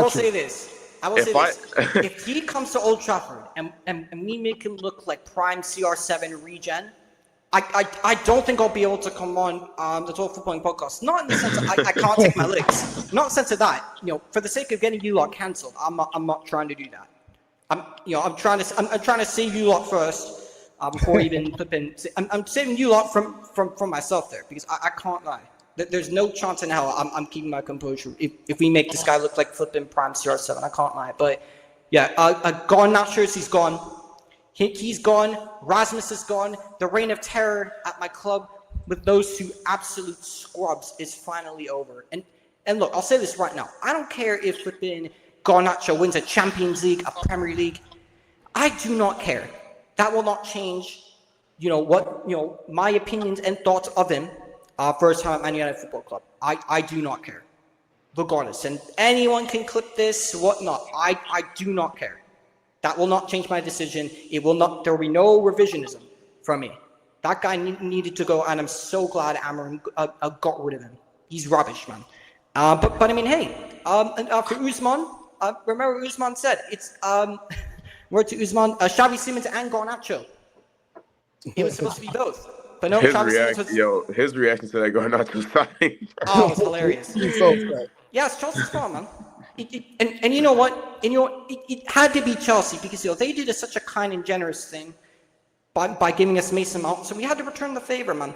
will say this. If he comes to Old Trafford and we make him look like prime CR7 regen, I don't think I'll be able to come on the Total Footballing Podcast. Not in the sense of I can't take my legs. Not in the sense of that. For the sake of getting you lot cancelled, I'm not trying to do that. I'm trying to save you lot first. Before even flipping, I'm saving you lot from myself there because I can't lie. There's no chance in hell I'm keeping my composure if we make this guy look like flipping prime CR7. I can't lie, but gone. Not sure he's gone. He's gone. Rasmus is gone. The reign of terror at my club with those 2 absolute scrubs is finally over. And look, I'll say this right now. I don't care if flipping Garnacho wins a Champions League, a Premier League. I do not care. That will not change, my opinions and thoughts of him first time at Man United Football Club. I do not care. Regardless. And anyone can clip this, whatnot. I do not care. That will not change my decision. There will be no revisionism from me. That guy needed to go, and I'm so glad Amarim got rid of him. He's rubbish, man. But I mean, hey, for Usman, remember what Usman said? It's word to Usman, Xavi Simons and Garnacho. It was supposed to be both. But no, his reaction to that Garnacho signing. Oh, it's hilarious. Yeah, it's Chelsea's fault, man. And you know what? It had to be Chelsea because they did such a kind and generous thing by giving us Mason Mount, so we had to return the favor, man.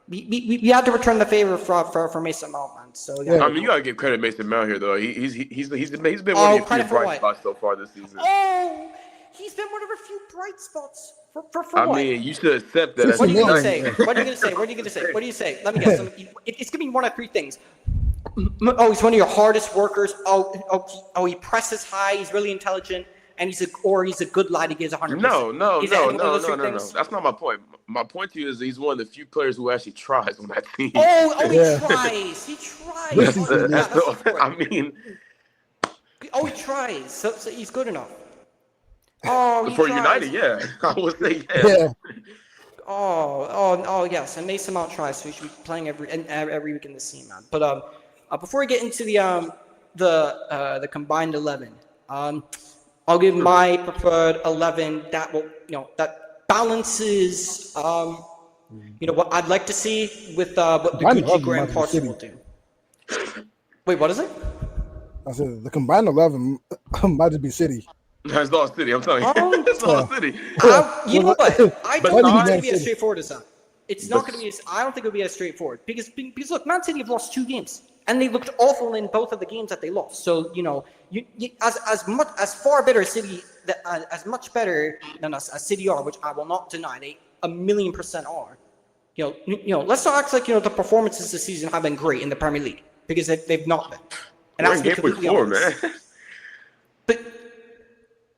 we had to return the favor for Mason Mount, man. So yeah. I mean, you gotta give credit to Mason Mount here, though. He's been one of your few bright spots so far this season. Oh, he's been one of a few bright spots. For I what? mean, you should accept that. What are you gonna say? What are you gonna say? Let me guess. It's gonna be one of three things. Oh, he's one of your hardest workers. Oh, he presses high. He's really intelligent, and he's a good lad. He gives 100%. No. That's not my point. My point to you is he's one of the few players who actually tries on that team. He tries. He tries. I mean, he tries. So he's good enough. Oh, for United, yeah, I would say yeah. Oh, yes. And Mason Mount tries, so he should be playing every week in this team, man. But before we get into the combined 11, I'll give my preferred 11 that will that balances what I'd like to see with what the Gucci Grand Party will do. Wait, what is it? I said the combined 11 might just be City. That's Lost City. I'm telling you, it's Lost City. You know what? I don't think it's going to be as straightforward as that. It's not going to be. I don't think it'll be as straightforward because look, Man City have lost 2 games and they looked awful in both of the games that they lost. So you as far better as City, as much better than us as City are, which I will not deny, they 1,000,000% are. Let's not act like the performances this season have been great in the Premier League because they've not been. And we're in game week 4, man.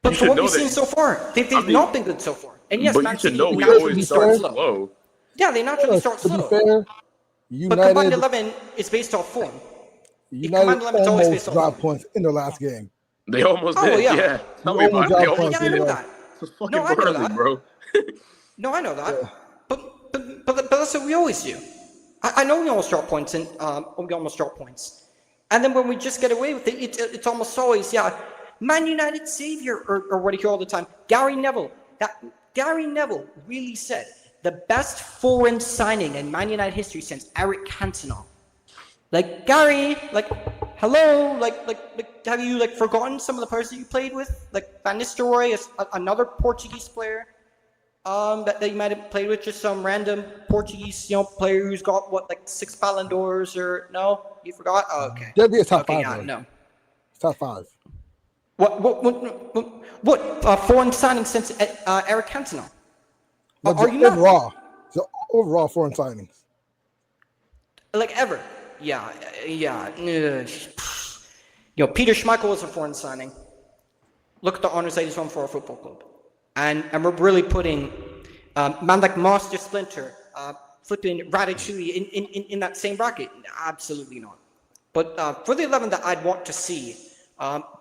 But for what we've seen so far, they've not been good so far. And yes, Man City we always start slow. Yeah, they naturally start slow. To be fair, United, but combined 11 is based off form. United almost dropped points in their last game. They almost did. Yeah. Tell me about it. I know that. No, I know that, bro. No, I know that. Yeah. But that's what we always do. I know we almost drop points, and then when we just get away with it, it's almost always Man United savior, or what do you hear all the time? Gary Neville really said the best foreign signing in Man United history since Eric Cantona. Like Gary, hello, have you forgotten some of the players that you played with? Like Van Nistelrooy is another Portuguese player that you might have played with, just some random Portuguese player who's got 6 Ballon d'Ors or no? You forgot? Oh, okay. That'd be a top 5. No. Top 5. What foreign signing since Eric Cantona? Are you overall? The overall foreign signings. Ever? Yeah. Peter Schmeichel was a foreign signing. Look at the honors that he's won for our football club, and we're really putting man like Master Splinter, flipping Ratatouille in that same bracket. Absolutely not. But for the 11 that I'd want to see.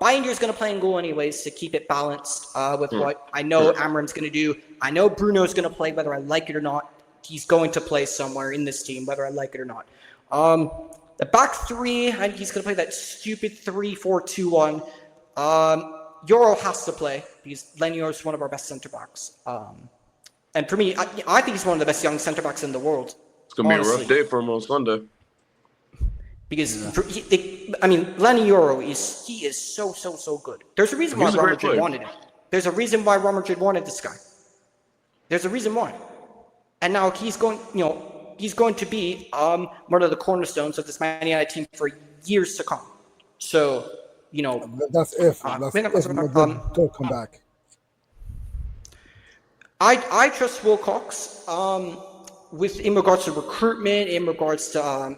Binder's going to play in goal anyways to keep it balanced with what I know Amram's going to do. I know Bruno's going to play whether I like it or not. He's going to play somewhere in this team whether I like it or not. The back 3, I think he's going to play that stupid 3-4-2-1. Euro has to play because Lenior is one of our best centre-backs. And for me, I think he's one of the best young centre-backs in the world. It's going to be a rough day for him on Sunday. Because Lenny Euro he is so good. There's a reason why Real Madrid wanted him. There's a reason why Real Madrid wanted this guy. There's a reason why. And now he's going to be one of the cornerstones of this Man United team for years to come. So that's if don't come back. I trust Wilcox in regards to recruitment, in regards to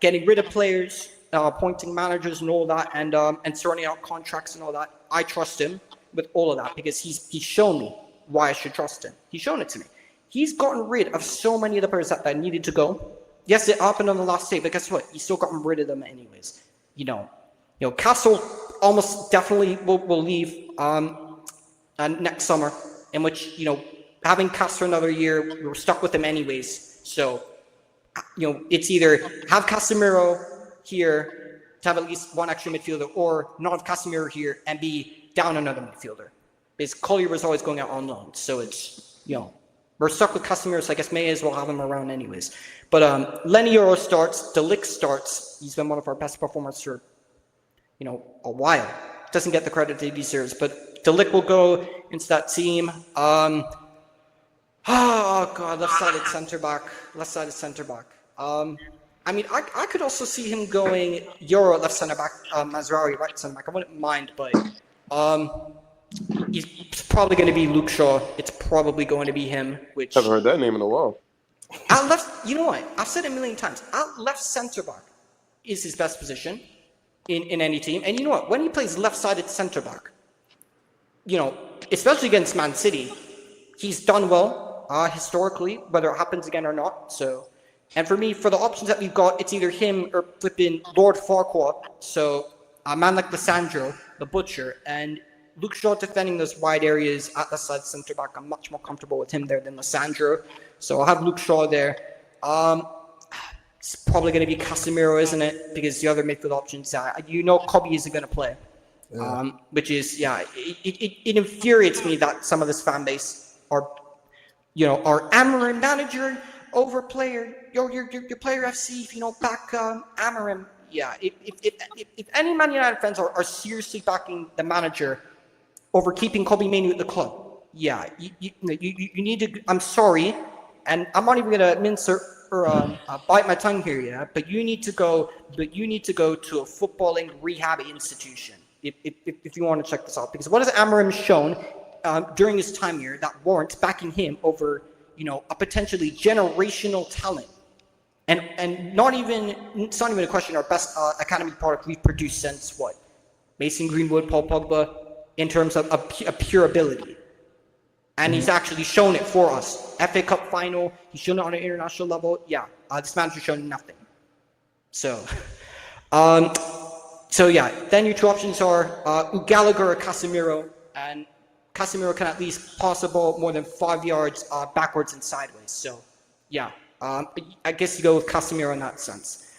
getting rid of players, appointing managers and all that, and sorting out contracts and all that. I trust him with all of that because he's shown me why I should trust him. He's shown it to me. He's gotten rid of so many of the players that needed to go. Yes, it happened on the last day, but guess what? He's still gotten rid of them anyways. Castle almost definitely will leave next summer, in which having Castle another year, we're stuck with him anyways. So. It's either have Casemiro here to have at least one extra midfielder, or not have Casemiro here and be down another midfielder. Because Collier was always going out on loan, so it's we're stuck with Casemiro. So I guess may as well have him around anyways. But Lenny Euro starts, De Ligt starts. He's been one of our best performers for a while. Doesn't get the credit he deserves, but De Ligt will go into that team. Oh god, left-sided centre back. I mean, I could also see him going Euro left centre back, Mazraoui right centre back. I wouldn't mind, but it's probably going to be Luke Shaw. It's probably going to be him. Which I haven't heard that name in a while. at left, you know what? I've said it a million times. At left centre back is his best position in any team. And you know what? When he plays left-sided centre back, you know, especially against Man City, he's done well historically, whether it happens again or not. So. And for me, for the options that we've got, it's either him or flipping Lord Farquhar. So a man like Lissandro, the Butcher, and Luke Shaw defending those wide areas at the side centre back. I'm much more comfortable with him there than Lissandro. So I'll have Luke Shaw there. It's probably going to be Casemiro, isn't it? Because the other midfield options, you know, Kobe isn't going to play. Yeah. Which is, it infuriates me that some of this fan base are Amorim manager over player. Your player FC, if you don't back Amorim. Yeah, if any Man United fans are seriously backing the manager over keeping Kobe Mainoo at the club, you need to. I'm sorry, and I'm not even gonna mince or bite my tongue here, but you need to go. But you need to go to a footballing rehab institution if you want to check this out. Because what has Amorim shown during his time here that warrants backing him over, a potentially generational talent? And it's not even a question. Our best academy product we've produced since what? Mason Greenwood, Paul Pogba, in terms of a pure ability. And he's actually shown it for us. FA Cup final, he's shown it on an international level. This manager's shown nothing. So then your two options are Gallagher or Casemiro. And Casemiro can at least pass the ball more than 5 yards backwards and sideways. So, I guess you go with Casemiro in that sense.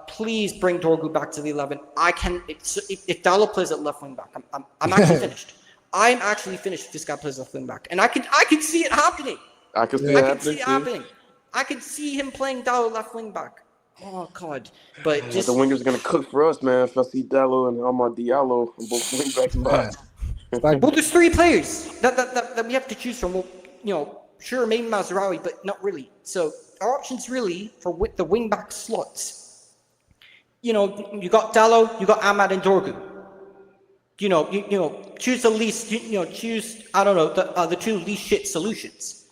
Please bring Dorgu back to the 11. If Dalot plays at left wing back, I'm actually finished. I'm actually finished if this guy plays left wing back. And I can see it happening. I can see it happening. I can see him playing Dalot left wing back. Oh, God. But just... The winger's going to cook for us, man. If I see Dalot and Amad Diallo on both wing backs and backs. Well, there's three players that we have to choose from. Well, sure, maybe Mazraoui, but not really. So our options really for the wing-back slots, you got Dalot, you got Amad and Dorgu. Choose the least, choose, I don't know, the two least shit solutions.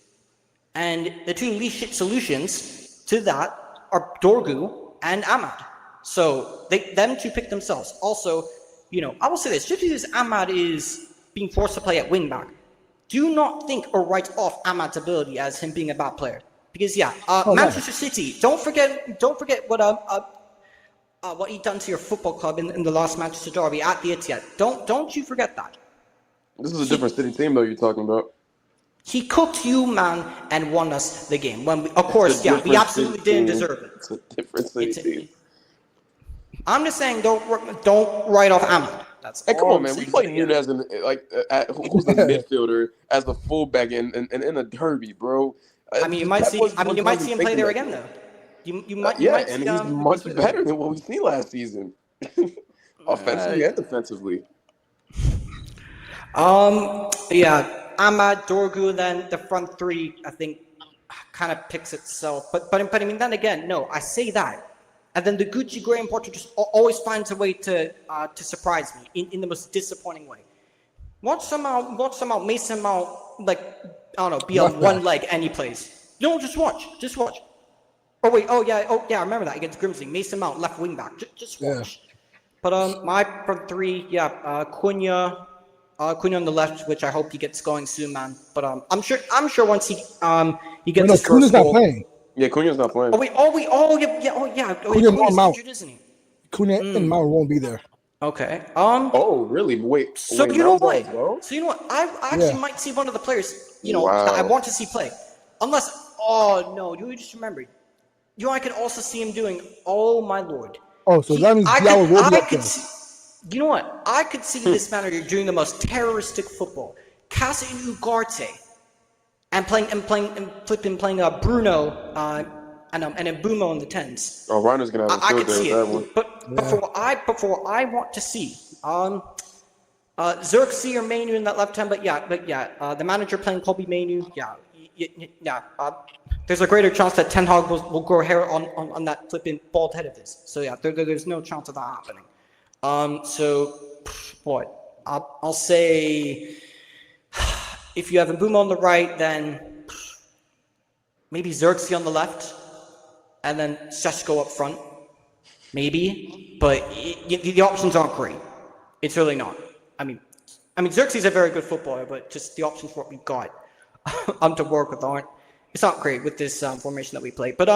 And the two least shit solutions to that are Dorgu and Amad. So them two pick themselves. Also, I will say this, just because Amad is being forced to play at wing-back, do not think or write off Amad's ability as him being a bad player. Because Manchester City, don't forget what he done to your football club in the last Manchester derby at the Etihad. Don't you forget that. This is a different City team though you're talking about. He cooked you, man, and won us the game. When we absolutely didn't deserve it. It's a different City team. I'm just saying, don't write off Amad. Hey, come on, man. We played Nunez who's a midfielder as a fullback in a derby, bro. You might see him play there again, though. You might see he's much better than what we seen last season, offensively and defensively. Amad, Dorgu, then the front three, I think, kind of picks itself. But I mean, then again, no, I say that. And then the Gucci Graham Potter just always finds a way to surprise me in the most disappointing way. Watch somehow Mason Mount, be on one leg and he plays. No, just watch. I remember that against Grimsby. Mason Mount, left wing back. Just watch. Yeah. But my front three, Cunha on the left, which I hope he gets going soon, man. But I'm sure once he gets his first goal. Playing. Yeah, Cunha's not playing. Cunha's injured, isn't he? Cunha and Mount won't be there. Okay. Oh, really? Wait. So you know what? I actually might see one of the players, that I want to see play. Unless, you just remembered. I could also see him doing, oh my lord. Oh, so that means Diallo will be up there. You know what? I could see this manager doing the most terroristic football. Casa in Ugarte. And playing Bruno and Mbumo in the 10s. Oh, Reiner's gonna have I could see it. But for what I want to see, Xerxes or Mainoo in that left hand, but the manager playing Kobe Mainoo, yeah, there's a greater chance that Ten Hag will grow hair on that flipping bald head of his. So yeah, there's no chance of that happening. So what? I'll say if you have Mbeumo on the right, then maybe Xerxes on the left, and then Šeško up front, maybe. But the options aren't great. It's really not. I mean, Xerxes is a very good footballer, but just the options what we got to work with aren't. It's not great with this formation that we play. But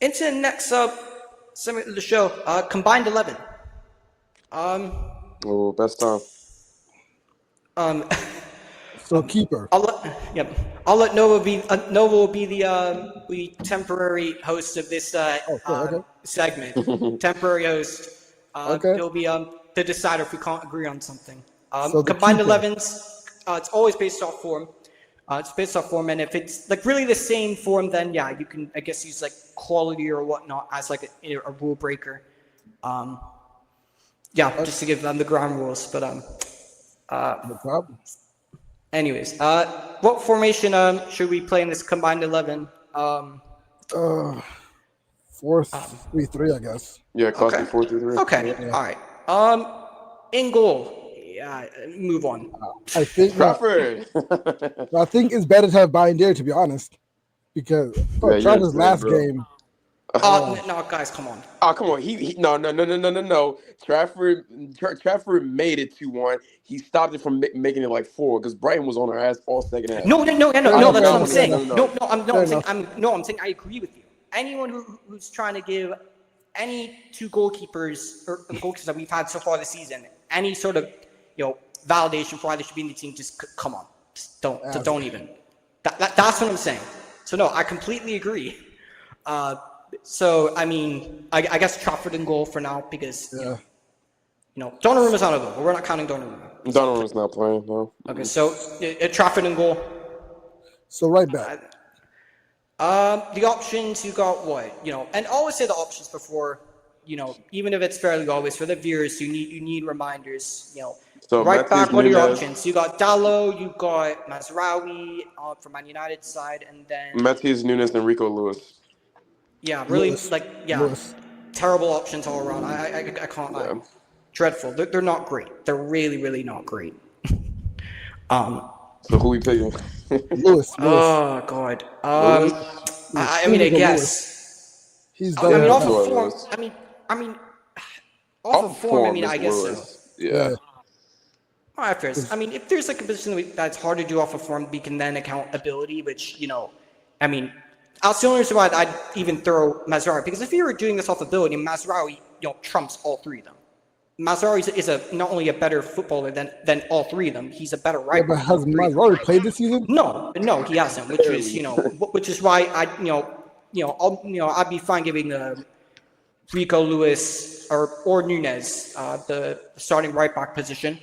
into the next segment of the show, combined 11. Best time. So keeper. I'll let Nova be the temporary host of this segment. Temporary host. He'll be the decider if we can't agree on something. So combined keeper. 11s. It's always based off form. It's based off form, and if it's like really the same form, then yeah, you can I guess use like quality or whatnot as like a rule breaker. Just to give them the ground rules. But No problem. anyways, what formation should we play in this combined 11? 4-3-3, I guess. Yeah, classic 4-3-3. Okay, Yeah. all right. In goal, move on. I think Trafford. I think it's better to have Binder, to be honest, because Trafford's last game. No, guys, come on. Oh, come on. He no. Trafford made it 2-1. He stopped it from making it like 4 because Brighton was on our ass all second half. No, that's what I'm saying. No. I'm saying I agree with you. Anyone who's trying to give any two goalkeepers or goalkeepers that we've had so far this season any sort of validation for why they should be in the team, just come on, just don't even. That's what I'm saying. So no, I completely agree. So I mean, I guess Trafford in goal for now because Donnarumma's not a goal. We're not counting Donnarumma. Donnaruma's not playing. No. Okay, so Trafford in goal. So right back. The options you got and always say the options before, even if it's fairly obvious for the viewers, you need reminders, So right Matthews, back, what are your Nunez. options? You got Dallo, you got Mazraoui from Man United side, and then Matthews, Nunes, and Rico Lewis. really Lewis. Lewis. terrible options all around. I can't lie. Yeah. Dreadful. They're not great. They're really, really not great. So who we picking? Lewis. Oh God. I mean, I guess. He's I done mean, off it. of form. Lewis. I mean, off of form. I mean, is I guess so. Lewis. Yeah. All right, first. I mean, if there's like a position that's hard to do off of form, we can then account ability, which I mean, that's the only reason why I'd even throw Mazraoui, because if you were doing this off ability, Mazraoui trumps all three of them. Mazraoui is not only a better footballer than all three of them, he's a better right But back. has Mazraoui played this season? No, he hasn't. Which is why I'd be fine giving Rico Lewis or Nunez the starting right back position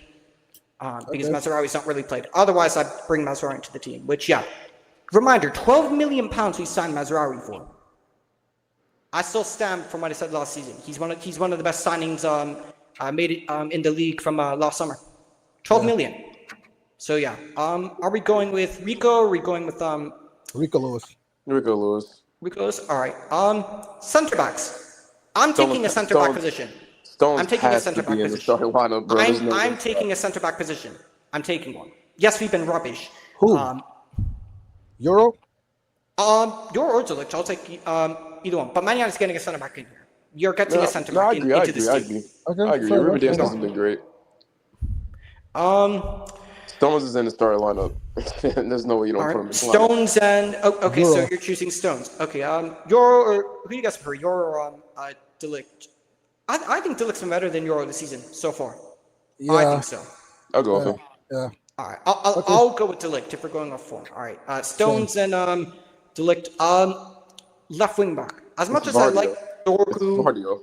because Mazraoui's not really played. Otherwise, I'd bring Mazraoui into the team. Which reminder: £12 million we signed Mazraoui for. I still stand from what I said last season. He's one of the best signings made it in the league from last summer. 12 million. So are we going with Rico? Or are we going with Rico Lewis. Rico Lewis. Rico Lewis? All right. Centre backs. I'm taking a centre back position. Stones I'm taking a has centre to back be in the position. starting lineup, bro. There's no I'm way. taking a centre back position. I'm taking one. Yes, we've been rubbish. Who? Euro? Your or Delic, I'll take either one. But Man United's getting a centre back in here. You're getting a centre back into this team. Okay, I agree. fair Ruben enough. Diaz hasn't been great. Stones is in the starting lineup. There's no way you don't All put him in right. the lineup. Stones and okay, so Euro. you're choosing Stones. Okay, who do you guys prefer? Your or Delic? I think Delic's been better than Euro this season so far. Yeah. I think so. I'll go with him. Yeah. All right, I'll go with Delict if we're going off form. All right, Stones and Delict. Left wing back. As much as I like Dorgu, Cardio.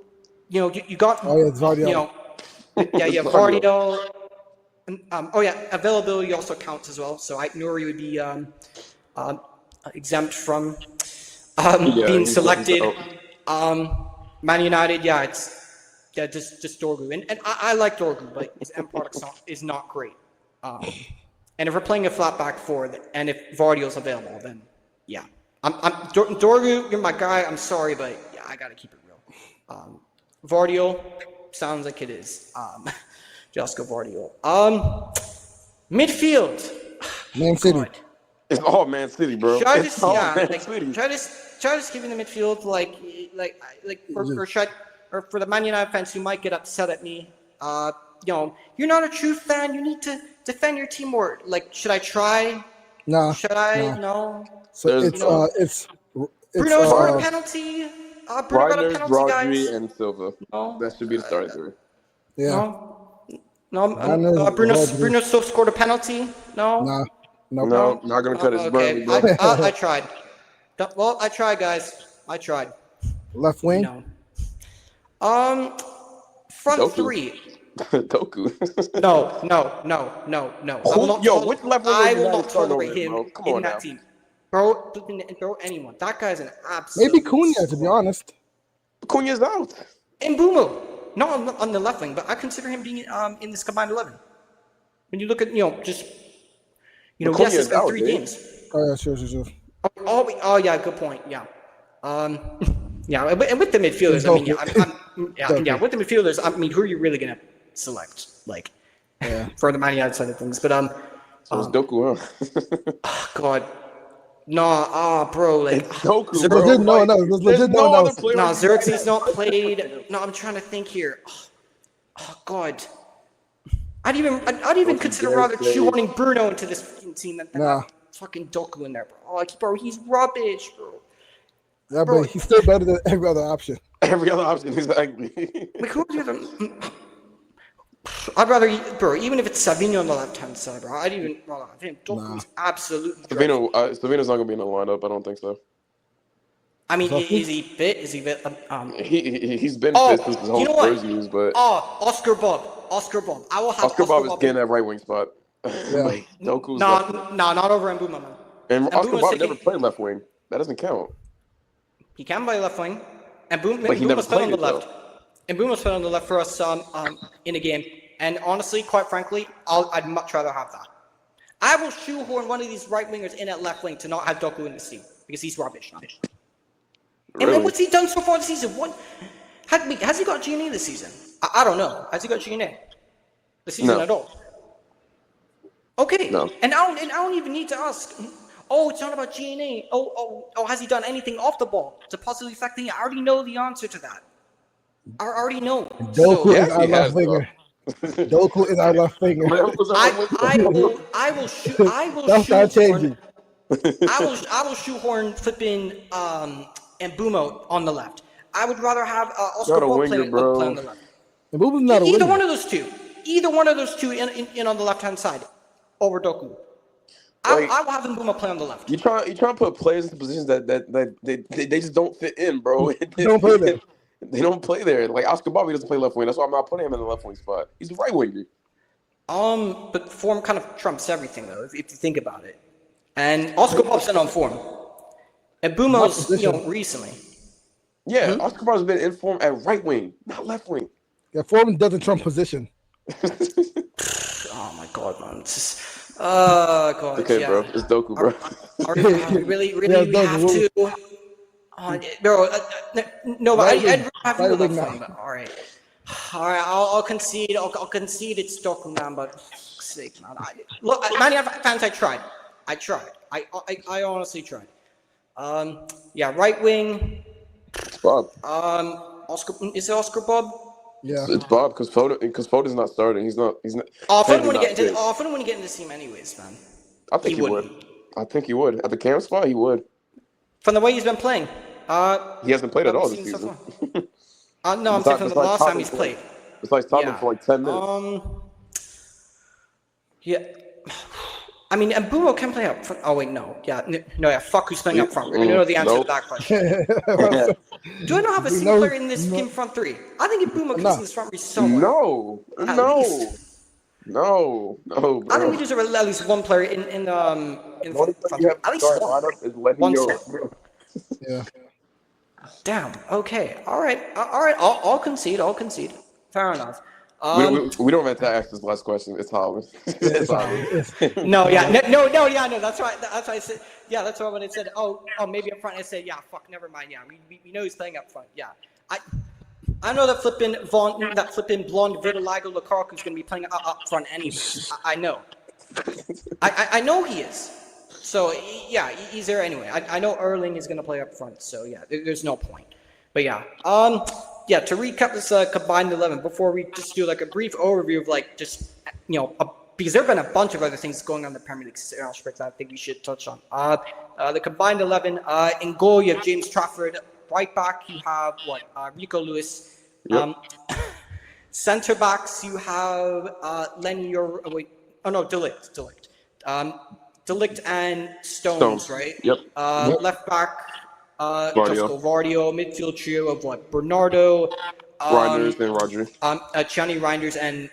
you got Oh, yeah, it's Vardy. you have Vardio. Availability also counts as well. So Nuri would be exempt from being he's selected. out. Man United, just Dorgu, and I like Dorgu, but his end product is not great. And if we're playing a flat back four, and if Vardio's available, then yeah. Dorgu, you're my guy. I'm sorry, but yeah, I gotta keep it real. Vardio sounds like it is. Just go Vardio. Midfield. Man City. God. It's all Man City, bro. Should I It's just all yeah, Man like, City. try to give in the midfield like for the Man United fans who might get upset at me. You're not a true fan. You need to defend your team more. Like, should I try? Nah. Should I? Nah. No. So it's Bruno scored a penalty. Bruno got a Reiner, penalty, Rodri, guys. and Silva. No. That should be the starting three. Yeah. No. Bruno still scored a penalty. No. Nah. Nope. No, not gonna cut his Burnley, bro. I tried. Well, I tried, guys. I tried. Left wing. No. Front Doku. three. Doku. No. Which left winger I you will gotta not start tolerate over, him bro? Come in on that now. team. Bro, anyone. That guy's an absolute. Maybe Cunha, to be honest. Cunha's out. And Mbumo. Not on the left wing, but I consider him being in this combined 11. When you look at, yes, it's been 3 games. Oh, yeah, sure. Oh, yeah, good point. Yeah. Yeah, and with the midfielders, I mean, with the midfielders, I mean, who are you really gonna select? Like, for the Man United side of things, but So it's Doku, huh? oh, God, no, bro, like It's Doku, bro. bro. No, There's no other player. no, Xerxes not played. No, I'm trying to think here. Oh God, I'd even consider rather shoehorning Bruno into this fucking team than fucking Doku in there, bro. Bro, he's rubbish, bro. Yeah, but he's still better than every other option. Every other option, exactly. Like, who are the other? I'd rather, bro, even if it's Savinho on the left-hand side, bro, I think Doku's absolutely Savino's not gonna be in the lineup. I don't think so. I mean, is he fit? He's He's been fit since his whole Spurs years, but Oscar Bob. I will have Oscar Bob is getting that right wing spot. Yeah. Doku's not over Mbuma, man. and Oscar Bob never played left wing. That doesn't count. He can play left wing, and But he never Mbuma's played on the played it, left. And Mbuma's played on the left for us in a game. And honestly, quite frankly, I'd much rather have that. I will shoehorn one of these right wingers in at left wing to not have Doku in this team because he's rubbish. Really? And what's he done so far this season? Has he got GNA this season? I don't know. Has he got GNA this season at all? Okay. No. And I don't even need to ask. Oh, it's not about GNA. Oh, has he done anything off the ball to possibly affect the? I already know the answer to that. I already know. Doku is our left winger. Doku is our left winger. I will shoot. That's not changing. I will shoehorn flipping Mbeumo on the left. I would rather have Oscar Bob play on the left. Mbuma's not a winger. Either one of those two in on the left hand side over Doku. I will have Mbeumo play on the left. You trying to put players into positions that they just don't fit in, bro. They don't play there. They don't play there. Like Oscar Bobby doesn't play left wing. That's why I'm not putting him in the left wing spot. He's the right winger. But form kind of trumps everything, though, if you think about it. And Oscar Bob's been on form. And Mbeumo's, recently. Yeah, Oscar Bob's been in form at right wing, not left wing. Yeah, form doesn't trump position. Oh my God, man! It's just, God. Okay, bro, it's Doku, bro. Really, we have to. Bro, no, but I'd have to go left wing, but all right, I'll concede. I'll concede it's Doku, man. But for sake, man. Look, Man United fans, I tried. I honestly tried. Right wing. It's Bob. Is it Oscar Bob? Yeah, it's Bob because Foden's not starting. He's not. Foden wouldn't get into this team anyways, man. I think he would. I think he would. At the camp spot, he would. From the way he's been playing. He hasn't played at all this season. So no, I'm saying from the last time he's played. It's like Tottenham for like 10 minutes. Yeah. I mean, Mbeumo can play up front. Oh, wait, no. Fuck who's playing up front. We're going to know the answer to that question. Do I not have a single player in this in front three? I think Mbeumo can in this front three somewhere. No, bro. I think we deserve at least one player in front three. At least one. Yeah. Damn. Okay. All right. I'll concede. Fair enough. We don't have to ask this last question. It's Haaland. It's Haaland. No, yeah. That's right. That's why I said. Yeah, that's why when I said, oh, maybe up front, I said, yeah, fuck, never mind. Yeah, we know he's playing up front. Yeah, I know that flipping blonde vitiligo Lukaku's going to be playing up front anyways. I know. I know he is. So yeah, he's there anyway. I know Erling is going to play up front. So yeah, there's no point. But yeah, yeah. To recap this combined 11 before we just do like a brief overview of like just because there have been a bunch of other things going on in the Premier League aspects I think we should touch on. The combined 11 in goal you have James Trafford. Right back you have Rico Lewis. Yep. Center backs you have Delict. Delict and Stones, right? Yep. Left back, Vardio. Midfield trio of Bernardo, Reinders and Rodri. Gianni Reinders and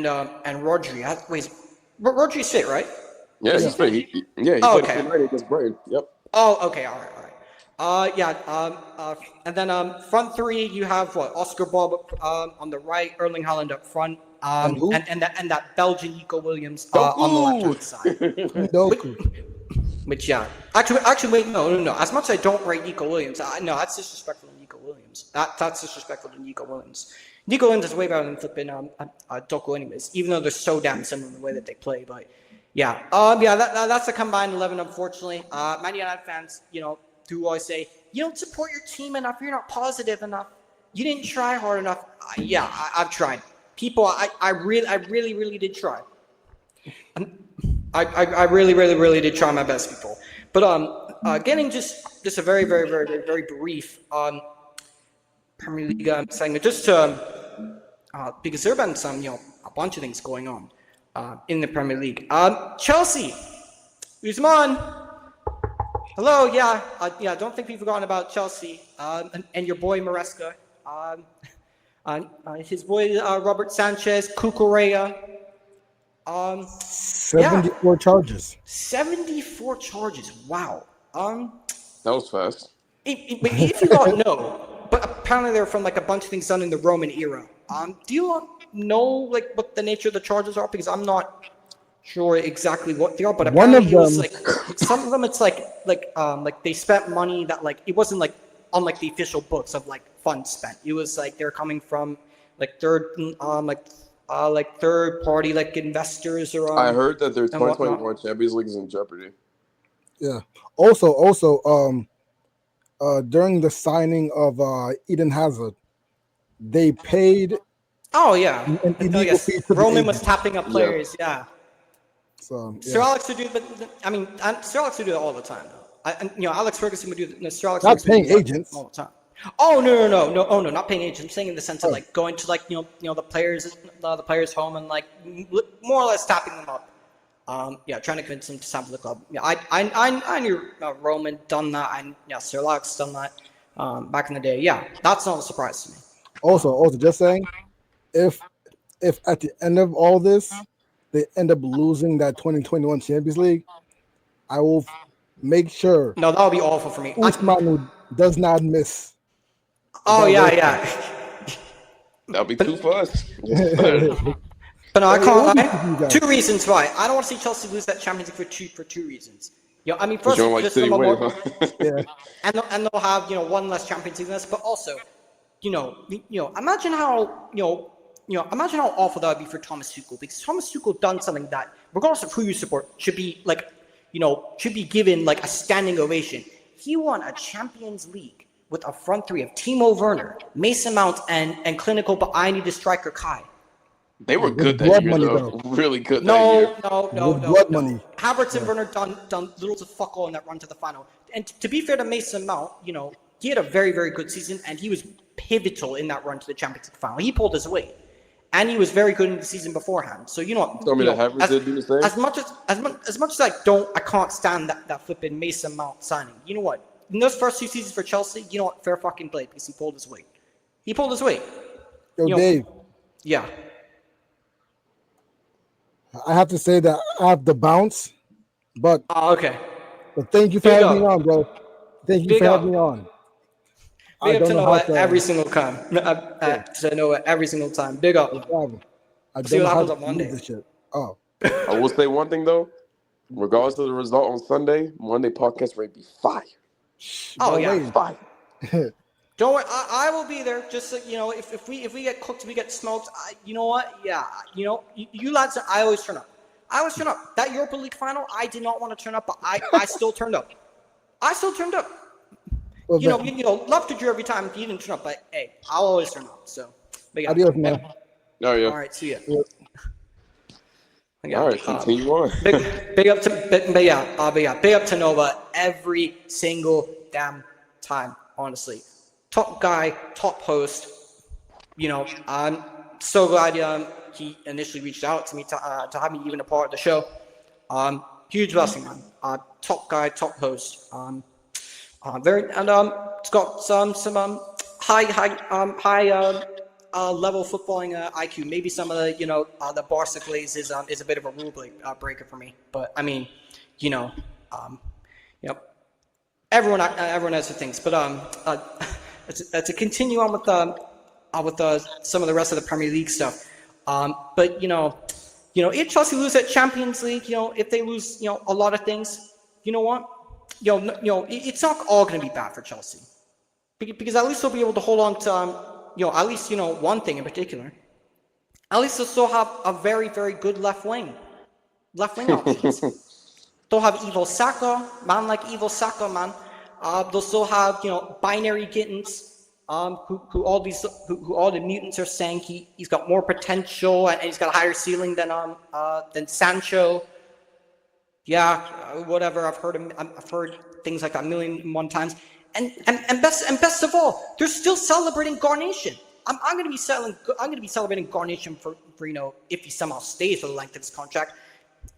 Rodri. Wait, Rodri's fit, right? Yeah, he's fit. He played tonight against Brighton. Yep. Oh, okay, all right. And then front three you have Oscar Bob on the right, Erling Haaland up front. And that Belgian Nico Williams on the left side. Which actually wait, no. As much as I don't rate Nico Williams, that's disrespectful to Nico Williams. That's disrespectful to Nico Williams. Nico Williams is way better than flipping Doku anyways, even though they're so damn similar in the way that they play. But yeah, that's a combined 11. Unfortunately, Man United fans, do always say you don't support your team enough. You're not positive enough. You didn't try hard enough. I've tried. People, I really did try. I really did try my best, people. But getting just a very brief Premier League segment, just to because there have been some a bunch of things going on in the Premier League. Chelsea, Usman. Hello, don't think we've forgotten about Chelsea and your boy Maresca. His boy Robert Sanchez, Cucurella. 74 charges. 74 charges. Wow. That was fast. If you don't know, but apparently they're from a bunch of things done in the Roman era. Do you know what the nature of the charges are? Because I'm not sure exactly what they are. But one of them, some of them, it's like they spent money that it wasn't on the official books of funds spent. It was they're coming from third party investors or. I heard that their 2021 Champions League is in jeopardy. Yeah. Also, during the signing of Eden Hazard, they paid. Oh yeah. Roman was agent. tapping up players. Yeah. So Sir Alex would do, Sir Alex would do that all the time. Alex Ferguson would do that. Sir Alex not paying agents all the time. Oh no, not paying agents. I'm saying in the sense of going to the players' home and more or less tapping them up. Trying to convince them to sign for the club. Yeah, I knew Roman done that, and Sir Alex done that back in the day. Yeah, that's not a surprise to me. Also, just saying, if at the end of all this they end up losing that 2021 Champions League, I will make sure. No, that would be awful for me. Usman does not miss. Oh yeah. That'll be too fast. But no, I can't. Two reasons why I don't want to see Chelsea lose that Champions League for two reasons. First, just from a more, and they'll have one less Champions League less, but also, imagine how imagine how awful that would be for Thomas Tuchel, because Thomas Tuchel done something that, regardless of who you support, should be given a standing ovation. He won a Champions League with a front three of Timo Werner, Mason Mount, and clinical, but I need a striker Kai. They were good that year, though. Really good that year. No. Blood money. Havertz and Werner done little to fuck all in that run to the final. And to be fair to Mason Mount, he had a very, very good season, and he was pivotal in that run to the Champions League final. He pulled his weight, and he was very good in the season beforehand. So Havertz did do the same. As much as I can't stand that flipping Mason Mount signing. You know what? In those first two seasons for Chelsea, fair fucking play, because he pulled his weight. Dave. Yeah. I have to say that I have the bounce, but okay. But thank you for having me on, bro. Thank you for having me on. Big up to Noah every single time. To Noah every single time. Big up. I don't See know what how happens to on Monday. use this shit. Oh, I will say one thing though. Regardless of the result on Sunday, Monday podcast rate be fire. Oh don't yeah. wait. Fire. Don't worry, I will be there. Just so, if we get cooked, we get smoked. You know what? Yeah, you lads. I always turn up. That Europa League final, I did not want to turn up, but I still turned up. Well, Love to do every time you didn't turn up, but hey, I'll always turn up. So, big up. adios, man. Oh yeah. All right, see ya. All right, continue on. Big up to Nova every single damn time. Honestly, top guy, top host. I'm so glad he initially reached out to me to have me even a part of the show. Huge blessing, man. Top guy, top host. It's got some high level footballing IQ. Maybe some of the Barca glaze is a bit of a rule breaker for me. But I mean, everyone has their things. But to continue on with some of the rest of the Premier League stuff. But if Chelsea lose at Champions League, if they lose, a lot of things, you know what? It's not all going to be bad for Chelsea, because at least they'll be able to hold on to, at least one thing in particular. At least they'll still have a very, very good left wing options. They'll have Evil Saka, man like Evil Saka, man. They'll still have binary Gittins, who all the mutants are saying he's got more potential and he's got a higher ceiling than Sancho. Yeah, whatever. I've heard things like that 1,000,001 times. And best of all, they're still celebrating Garnation. I'm going to be celebrating Garnation for if he somehow stays for the length of his contract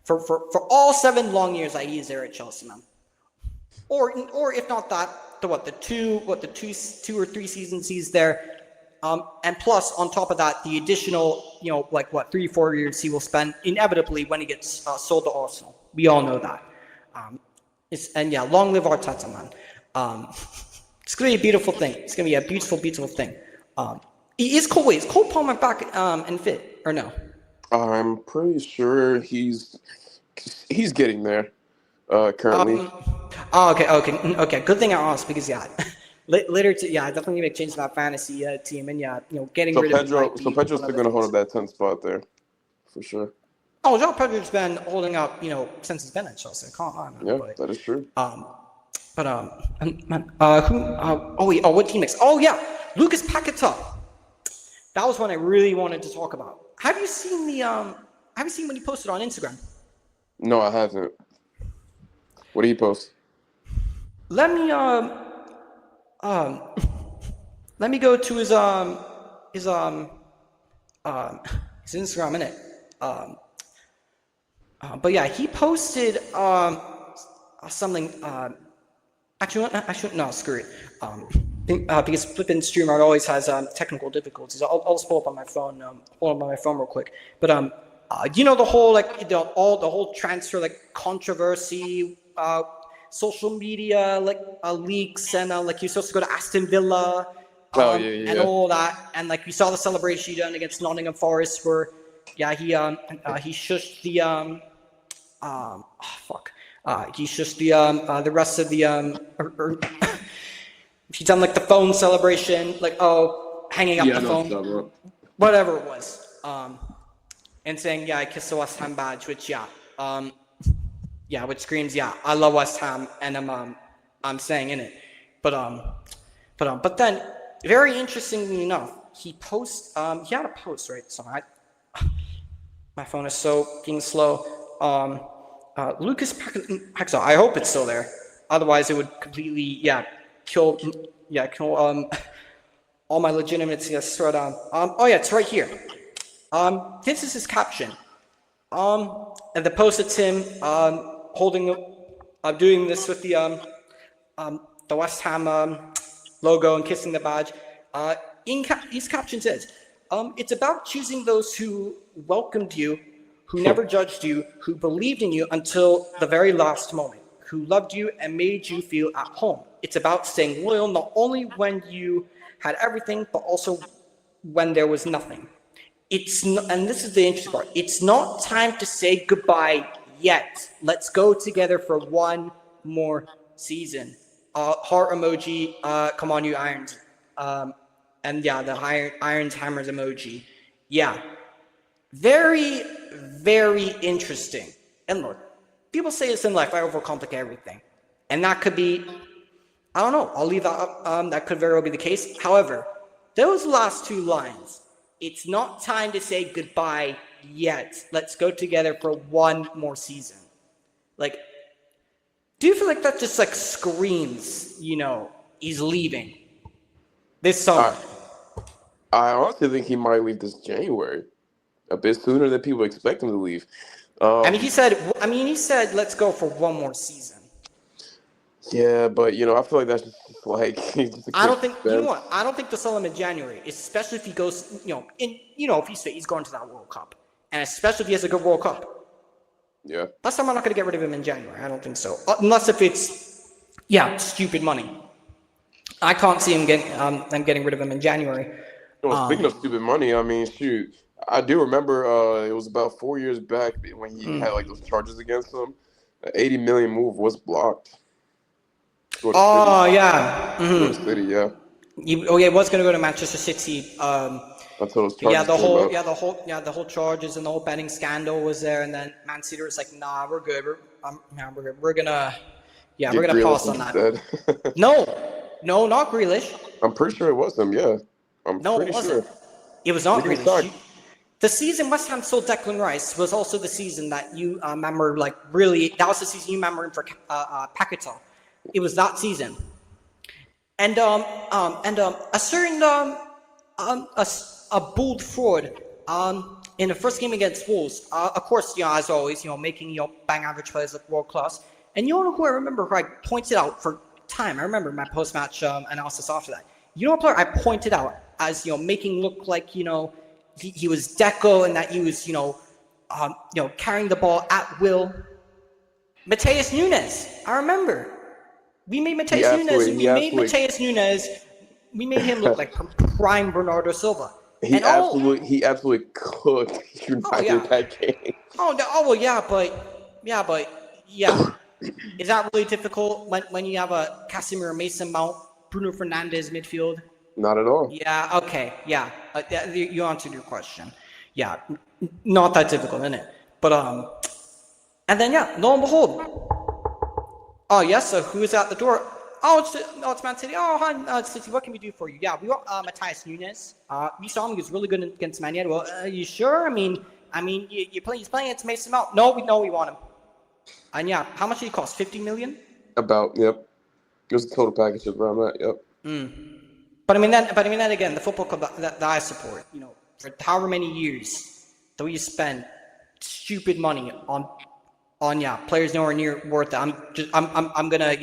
for all 7 long years that he's there at Chelsea, man. Or if not that, the 2 or 3 seasons he's there. And plus, on top of that, the additional, 3-4 years he will spend inevitably when he gets sold to Arsenal. We all know that. Long live Arteta, man. It's going to be a beautiful thing. It's going to be a beautiful, beautiful thing. Is Cole Palmer back and fit or no? I'm pretty sure he's getting there currently. Okay. Good thing I asked because later, I definitely make changes to that fantasy team and getting rid of Pedro. So Pedro's still going to hold up that 10th spot there, for sure. Oh, João Pedro's been holding up, since he's been at Chelsea. I can't lie, man. Yeah, that is true. What team next? Oh yeah, Lucas Paqueta. That was one I really wanted to talk about. Have you seen when he posted on Instagram? No, I haven't. What did he post? Let me go to his Instagram, innit? But yeah, he posted something. Actually, no, screw it. Because flipping StreamYard always has technical difficulties. I'll just pull up on my phone. Real quick. But the whole the whole transfer controversy, social media leaks, and you're supposed to go to Aston Villa. And all that, and we saw the celebration he done against Nottinghamforest, where he shushed the he shushed the rest of the he done the phone celebration, hanging up the phone, whatever it was, and saying I kissed the West Ham badge, which which screams I love West Ham, and I'm saying in it, but then. Very interestingly enough, he had a post, right? So my phone is being slow. Lucas Paqueta, I hope it's still there. Otherwise, it would completely, kill all my legitimacy. I swear down. It's right here. This is his caption. And the post, it's him doing this with the West Ham logo and kissing the badge. His caption says, it's about choosing those who welcomed you, who never judged you, who believed in you until the very last moment, who loved you and made you feel at home. It's about staying loyal not only when you had everything, but also when there was nothing. It's not, and this is the interesting part. It's not time to say goodbye yet. Let's go together for one more season. Heart emoji. Come on, you Irons. And yeah, the Irons hammers emoji. Yeah, very, very interesting. And look, people say this in life. I overcomplicate everything, and that could be. I don't know. I'll leave that up. That could very well be the case. However, those last two lines. It's not time to say goodbye yet. Let's go together for one more season. Like, do you feel like that just like screams, he's leaving this summer? I honestly think he might leave this January, a bit sooner than people expect him to leave. He said, let's go for one more season. Yeah, but I feel like that's just like I don't think I don't think they'll sell him in January, especially if he goes, if he's going to that World Cup, and especially if he has a good World Cup. Yeah, that's why I'm not going to get rid of him in January. I don't think so, unless if it's stupid money. I can't see him getting rid of him in January. Speaking of stupid money, I mean, shoot, I do remember it was about 4 years back when he had like those charges against him. An 80 million move was blocked. Yeah. Mm-hmm. City, yeah. It was going to go to Manchester City. Until those charges the whole charges and the whole betting scandal was there, and then Man City was like, "Nah, we're good. We're gonna pass on that." No, not Grealish. I'm pretty sure it was him. Yeah, it wasn't. Sure. It was not Grealish. The season West Ham sold Declan Rice was also the season that you remember, like really. That was the season you remember him for PAQUETA. It was that season, and a certain a bold fraud in the first game against Wolves. Of course, as always, making bang average players look world class. And you know who I remember who I pointed out for time. I remember my post match analysis after that. You know what player I pointed out as making look like he was Deco and that he was carrying the ball at will. Mateus Nunes. I remember. We made Mateus Nunes. We made him look like prime Bernardo Silva. He absolutely cooked United that game. Is that really difficult when you have a Casemiro, Mason Mount, Bruno Fernandes midfield? Not at all. Yeah. Okay. Yeah. You answered your question. Yeah. Not that difficult, isn't it? But and then lo and behold. Oh yes. So who's at the door? It's Man City. Oh, hi, City. What can we do for you? Yeah, we got Mateus Nunes. We saw him. He was really good against Man United. Well, are you sure? I mean, he's playing against Mason Mount. No, we want him. And how much did he cost? 50 million? About, yep. It was the total package around that. Yep. But I mean, then again, the football club that I support, for however many years that we spend stupid money on players nowhere near worth it. I'm gonna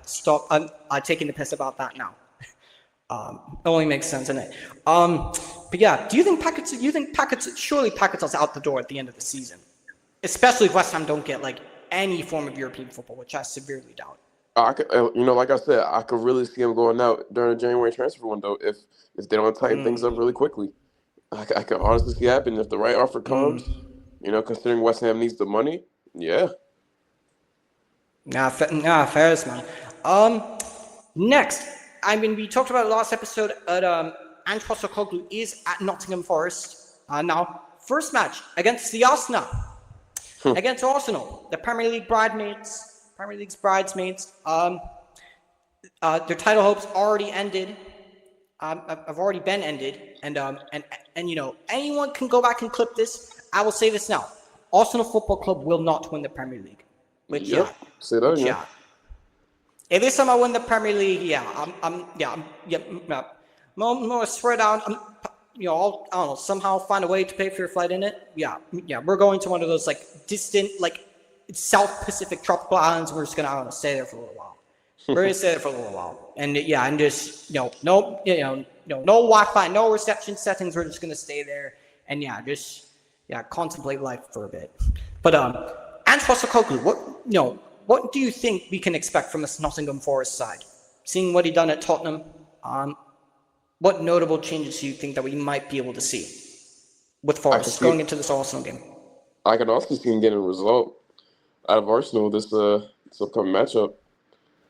stop. I'm taking the piss about that now. It only makes sense, doesn't it? But do you think Paqueta's out the door at the end of the season, especially if West Ham don't get like any form of European football, which I severely doubt. I could, like I said, I could really see him going out during the January transfer window if they don't tighten things up really quickly. I could honestly see it happen if the right offer comes. Considering West Ham needs the money. Yeah. Fair as man. Next, we talked about it last episode. Ange Postecoglou is at Nottingham Forest now. First match against the Arsenal. Against Arsenal, the Premier League's bridesmaids. Their title hopes already ended. Have already been ended, and anyone can go back and clip this. I will say this now: Arsenal Football Club will not win the Premier League. Say that, If this time I win the Premier League, I'm more spread out. I'll somehow find a way to pay for your flight in it. We're going to one of those like distant, like South Pacific tropical islands. We're just gonna stay there for a little while. We're gonna stay there for a little while, and just no Wi-Fi, no reception settings. We're just gonna stay there and contemplate life for a bit. But Ange Postecoglou, what do you think we can expect from this Nottingham Forest side? Seeing what he done at Tottenham, what notable changes do you think that we might be able to see with Forest going into this Arsenal game? I can also see him getting a result out of Arsenal this upcoming matchup.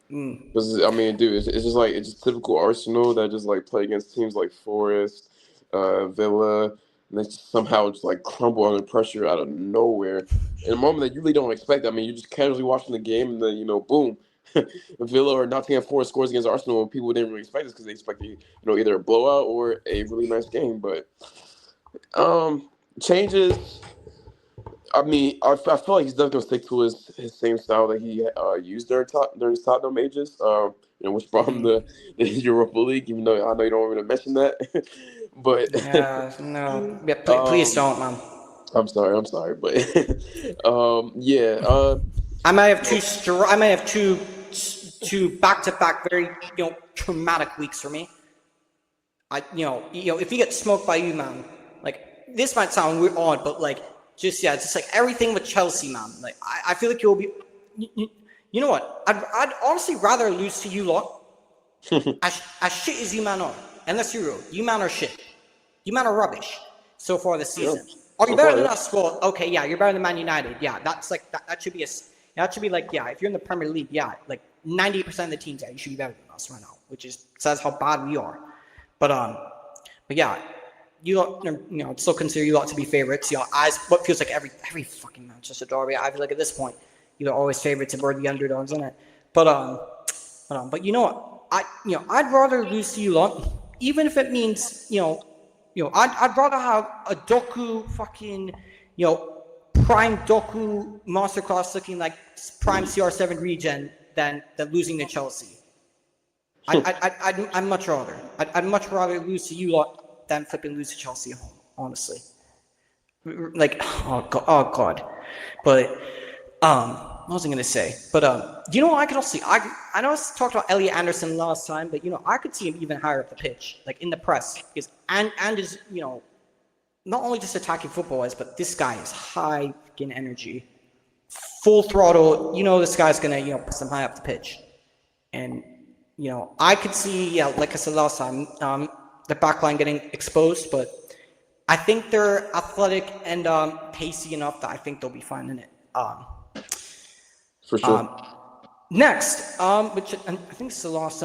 Because I mean, dude, it's just typical Arsenal that just like play against teams like Forest, Villa, and they just somehow just like crumble under pressure out of nowhere in a moment that you really don't expect. I mean, you're just casually watching the game, and then boom, Villa or Nottingham Forest scores against Arsenal, and people didn't really expect this because they expected either a blowout or a really nice game. But changes. I mean, I feel like he's definitely going to stick to his same style that he used during his Tottenham ages, which brought him the Europa League, even though I know you don't want me to mention that. But no. Yeah, please don't, man. I'm sorry. But, I might have two back-to-back very, traumatic weeks for me. If you get smoked by you, man, like, this might sound weird, odd, but, like, just like everything with Chelsea, man. Like I feel like you'll be. You know what? I'd honestly rather lose to you lot. as shit as you man are, unless you're real. You man are shit. You man are rubbish so far this season. Are you better than us? Well, okay, yeah, you're better than Man United. Yeah, that's like that should be like if you're in the Premier League, like 90% of the teams, you should be better than us right now, which says how bad we are. But yeah. You lot, still consider you lot to be favorites. As what feels like every fucking Manchester derby, I feel like at this point, you're always favorites and we're the underdogs in it. But you know what? I'd rather lose to you lot, even if it means, I'd rather have a Doku fucking, prime Doku masterclass looking like prime CR7 regen than losing to Chelsea. I'd much rather lose to you lot than flipping lose to Chelsea at home, honestly. Like, oh god. But what was I gonna say? But I could also see. I know I talked about Elliot Anderson last time, but I could see him even higher up the pitch, like in the press, because and is not only just attacking football-wise, but this guy is high fucking energy, full throttle. This guy's gonna put some high up the pitch, and I could see like I said last time, the backline getting exposed, but I think they're athletic and pacey enough that I think they'll be fine in it. For sure. Next, which I think this is the last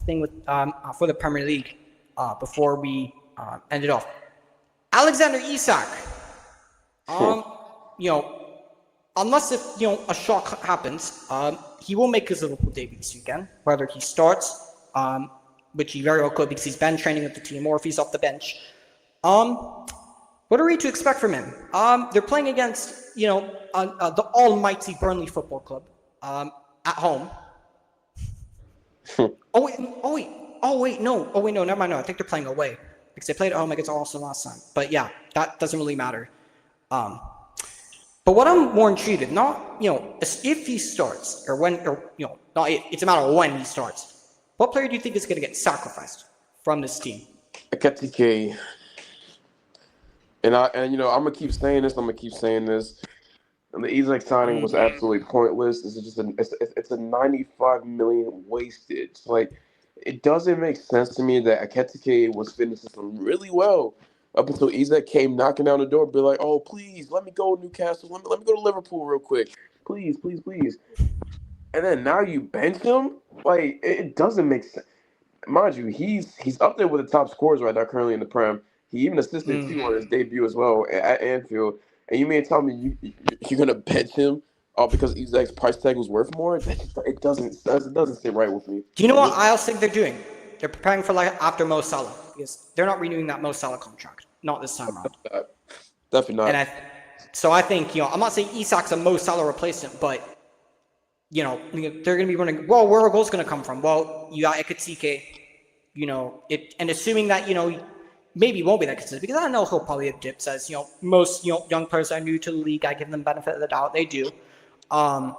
thing with for the Premier League before we end it off. Alexander Isak. Unless if a shock happens, he will make his Liverpool debut this weekend. Whether he starts, which he very well could because he's been training with the team, or if he's off the bench. What are we to expect from him? They're playing against, the almighty Burnley Football Club at home. No, never mind. No, I think they're playing away because they played at home against Arsenal last time. But yeah, that doesn't really matter. But what I'm more intrigued, not if he starts or when, not if, it's a matter of when he starts. What player do you think is going to get sacrificed from this team? Ekitike. And I'm gonna keep saying this. And the Isak signing was absolutely pointless. This is just it's a 95 million wasted. Like, it doesn't make sense to me that Ekitike was fitting the system really well up until Isak came knocking down the door, be like, "Oh, please let me go Newcastle. Let me go to Liverpool real quick, please." And then now you bench him? Like, it doesn't make sense. Mind you, he's up there with the top scorers right now currently in the Prem. He even assisted too on his debut as well at Anfield. And you mean tell me you're gonna bench him because Isak's price tag was worth more? It doesn't sit right with me. Do you know what I also think they're doing? They're preparing for after Mo Salah, because they're not renewing that Mo Salah contract. Not this time around. Definitely not. And so I think I'm not saying Isak's a Mo Salah replacement, but they're going to be running. Well, where are goals going to come from? Well, you got Ekitike, and assuming that maybe won't be that consistent, because I know he'll probably have dips as most young players are new to the league. I give them benefit of the doubt. They do. But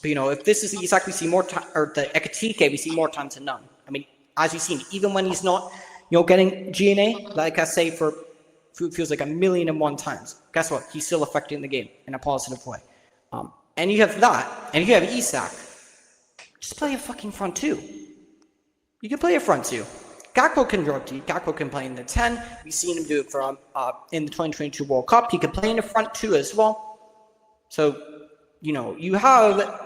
if this is the Isak, we see more time, or the Ekitike, we see more times than none. I mean, as you've seen, even when he's not getting GNA, like I say, for feels like 1,000,001 times. Guess what? He's still affecting the game in a positive way. and you have that, and you have Isak, just play a fucking front two. You can play a front two. Gakpo can drop deep. Gakpo can play in the 10. We've seen him do it from in the 2022 World Cup. He can play in the front two as well. So, you have...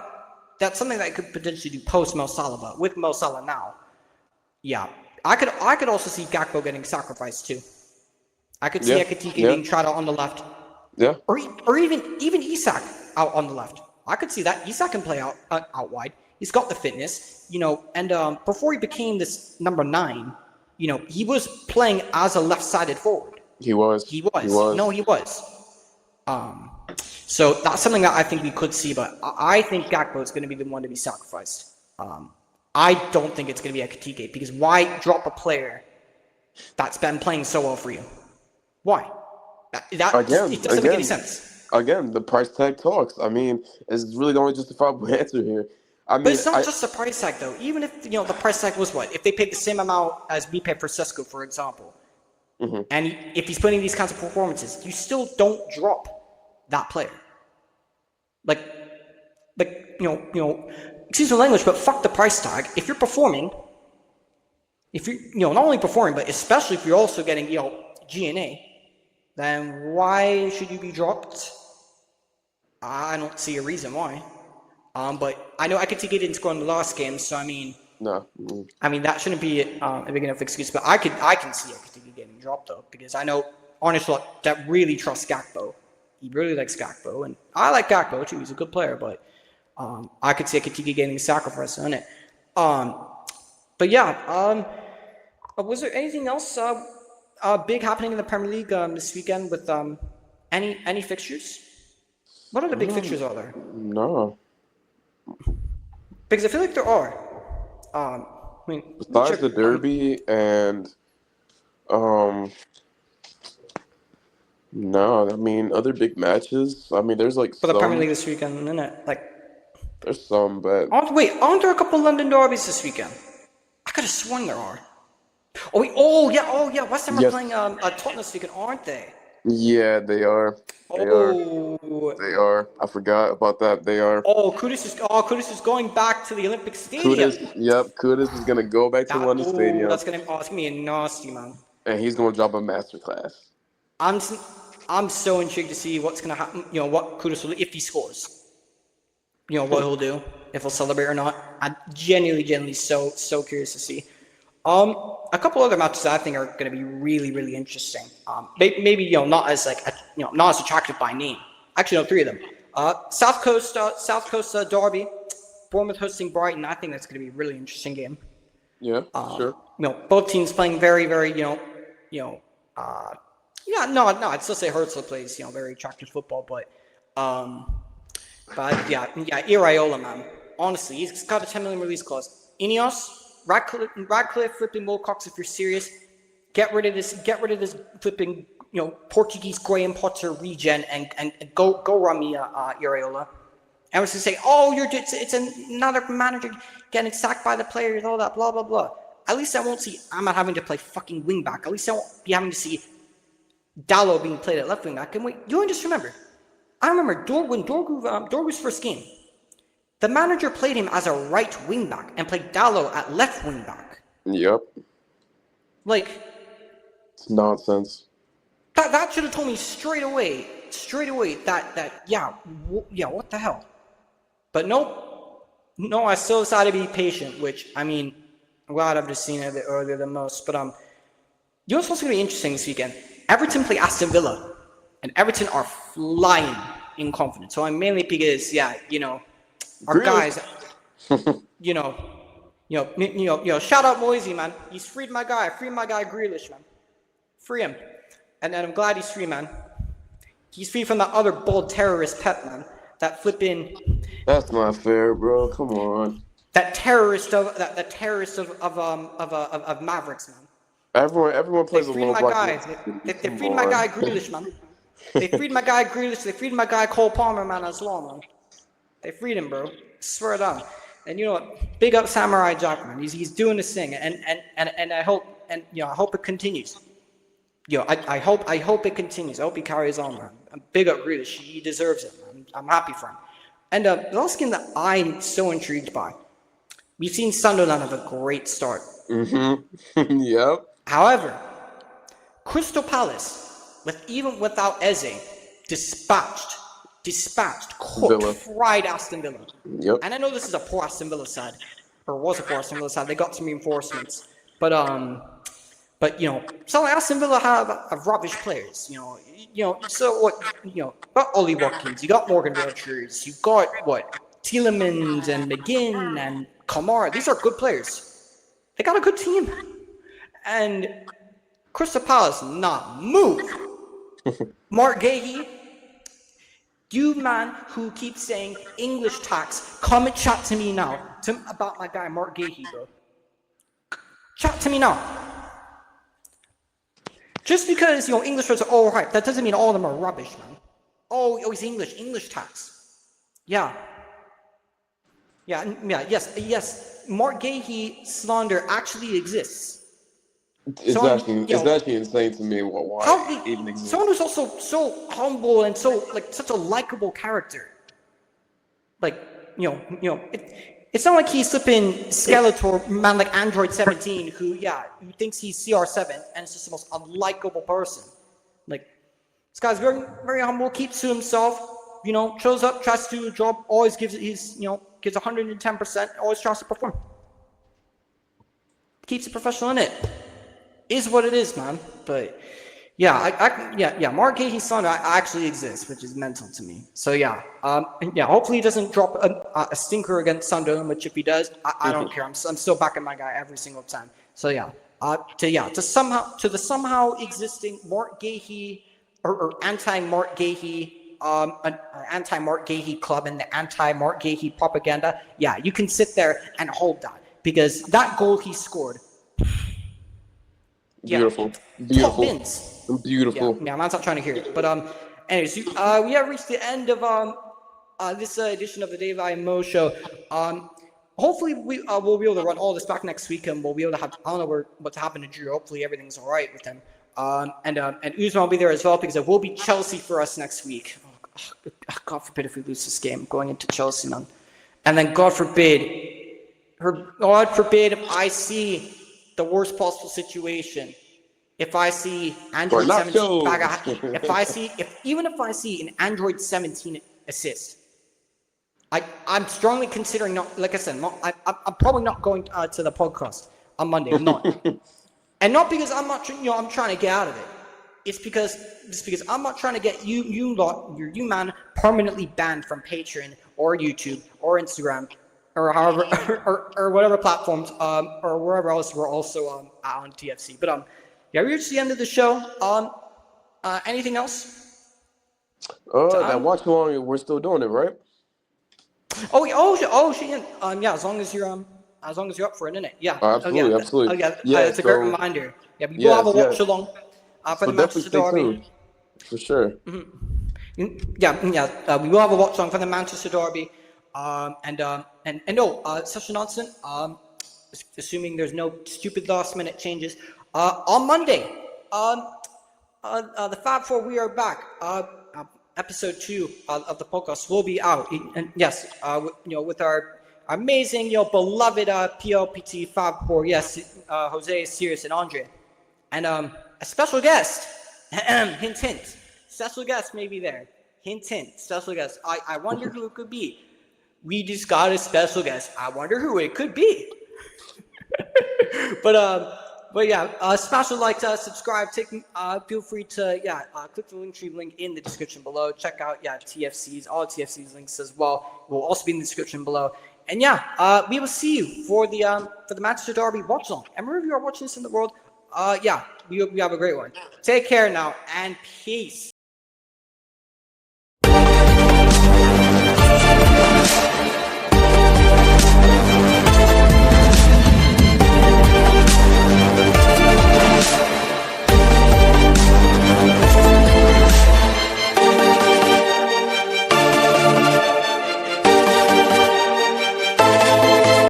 That's something that I could potentially do post Mo Salah, but with Mo Salah now, yeah, I could also see Gakpo getting sacrificed too. I could see Ekitike being tried out on the left, or even Isak out on the left. I could see that. Isak can play out wide. He's got the fitness, and before he became this number 9, he was playing as a left-sided forward. He was. No, he was. So that's something that I think we could see, but I think Gakpo is going to be the one to be sacrificed. I don't think it's going to be Ekitike, because why drop a player that's been playing so well for you? Why? It doesn't make any sense. Again, the price tag talks. I mean, it's really the only justifiable answer here. But it's not just the price tag, though. Even if the price tag was what? If they paid the same amount as we paid for Sesko, for example, and if he's putting these kinds of performances, you still don't drop that player. Excuse the language, but fuck the price tag. If you're performing, not only performing, but especially if you're also getting, G&A, then why should you be dropped? I don't see a reason why. But I know Ekitike didn't score in the last game, so no. That shouldn't be a big enough excuse. But I can see Ekitike getting dropped though, because I know Arne Slot that really trusts Gakpo. He really likes Gakpo, and I like Gakpo too. He's a good player, but I could see Ekitike getting sacrificed on it. But yeah, was there anything else big happening in the Premier League this weekend with any fixtures? What other big fixtures are there? No. Because I feel like there are. Besides the Derby and no, other big matches. There's for the Premier League this weekend, isn't it? There's some, but aren't there a couple London derbies this weekend? I could have sworn there are. Oh yeah. West Ham are playing Tottenham this weekend, aren't they? Yeah, they are. They are. I forgot about that. They are. Kudus is going back to the Olympic Stadium. Kudus is gonna go back to London Stadium. That's gonna be a nasty, man. And he's gonna drop a masterclass. I'm so intrigued to see what's gonna happen. What Kudus will do if he scores. What he'll do, if he'll celebrate or not. I'm genuinely so curious to see. A couple other matches that I think are going to be really, really interesting. Maybe not as not as attractive by name. Actually, no, 3 of them. South Coast derby, Bournemouth hosting Brighton. I think that's going to be a really interesting game. Yeah, sure. Both teams playing very, very, I'd still say Herzl plays, very attractive football, but Iraola, man. Honestly, he's got a 10 million release clause. Ineos, Radcliffe, flipping Wilcox, if you're serious, get rid of this flipping, Portuguese Graham Potter regen and go run me Iraola. And was to say, it's another manager getting sacked by the players, all that, blah blah blah. At least I'm not having to play fucking wing back. At least I won't be having to see Dalot being played at left wing back. And wait, you just remember? I remember when Dorgu's first game. The manager played him as a right wing back and played Dalot at left wing back. Yep. It's nonsense. That should have told me straight away that what the hell? But no, I still decided to be patient, which I'm glad I've just seen it a bit earlier than most. But what's supposed to be interesting this weekend? Everton play Aston Villa, and Everton are flying in confidence. So mainly because our guys, shout out Moisey, man. He's freed my guy Grealish, man. Free him. And I'm glad he's free, man. He's free from that other bold terrorist Pep, man. That flipping. That's not fair, bro. Come on. That terrorist of Mavericks, man. Everyone plays a little black. They freed my guy Grealish, man. They freed my guy Grealish. They freed my guy Cole Palmer, man, as well, man. They freed him, bro. Swear down. And you know what? Big up Samurai Jack, man. He's doing this thing, and I hope it continues. I hope it continues. I hope he carries on, man. Big up Grealish. He deserves it, man. I'm happy for him. And the last game that I'm so intrigued by, we've seen Sunderland have a great start. Mm-hmm. Yep. However, Crystal Palace, even without Eze, dispatched, cooked, fried Aston Villa. Yep. And I know this is a poor Aston Villa side, or was a poor Aston Villa side. They got some reinforcements, but so Aston Villa have rubbish players. So what? Got Ollie Watkins, you got Morgan Rogers, you got Tielemans and McGinn and Kamara. These are good players. They got a good team, and Crystal Palace not move. Mark Gahey, you man who keeps saying English tax, come and chat to me now about my guy Mark Gahey, bro. Chat to me now. Just because English words are all right, that doesn't mean all of them are rubbish, man. Oh, he's English tax. Yeah. Yes. Mark Gahey slander actually exists. It's actually insane to me why it even exists. Someone who's also so humble and so such a likable character. It's not like he's flipping Skeletor, man like Android 17, who thinks he's CR7 and is just the most unlikable person. This guy's very, very humble, keeps to himself, shows up, tries to do a job, always gives 110%, always tries to perform. Keeps it professional in it. Is what it is, man. But Mark Gahey slander actually exists, which is mental to me. So hopefully he doesn't drop a stinker against Sunderland, which if he does, I don't care. I'm still backing my guy every single time. So to the somehow existing Mark Gahey or anti-Mark Gahey anti-Mark Gahey club and the anti-Mark Gahey propaganda, you can sit there and hold that, because that goal he scored. Beautiful. Top bins. Beautiful. Yeah, man's not trying to hear it. But anyways, we have reached the end of this edition of the Dave IMO show. Hopefully we'll be able to run all this back next week, and we'll be able to have, I don't know what's happened to Drew. Hopefully everything's all right with him. And Usman will be there as well, because it will be Chelsea for us next week. God forbid if we lose this game going into Chelsea, man. And then God forbid if I see the worst possible situation. If I see Android 17 if I see an Android 17 assist, I'm strongly considering not. Like I said, I'm probably not going to the podcast on Monday. I'm not, and not because I'm not. I'm trying to get out of it. It's because I'm not trying to get you man permanently banned from Patreon or YouTube or Instagram or however or whatever platforms or wherever else we're also on TFC. But we reached the end of the show. Anything else? That watch along, we're still doing it, right? Shit. As long as you're up for it, innit? Yeah. Absolutely. It's a great reminder. Yeah, we will have a watch along for the Manchester Derby. For sure. Mm-hmm. We will have a watch along for the Manchester Derby. Such an announcement. Assuming there's no stupid last minute changes. On Monday, the Fab Four, we are back. Episode 2 of the podcast will be out. And yes, with our amazing, beloved PLPT Fab Four. Yes, Jose, Sirius, and Andre, and a special guest. Hint, hint. Special guest may be there. Hint, hint. Special guest. I wonder who it could be. We just got a special guest. I wonder who it could be. Smash the like, subscribe. Feel free to click the link in the description below. Check out TFC's, all TFC's links as well will also be in the description below. And we will see you for the Manchester Derby watch along. And wherever you are watching this in the world, we have a great one. Take care now and peace.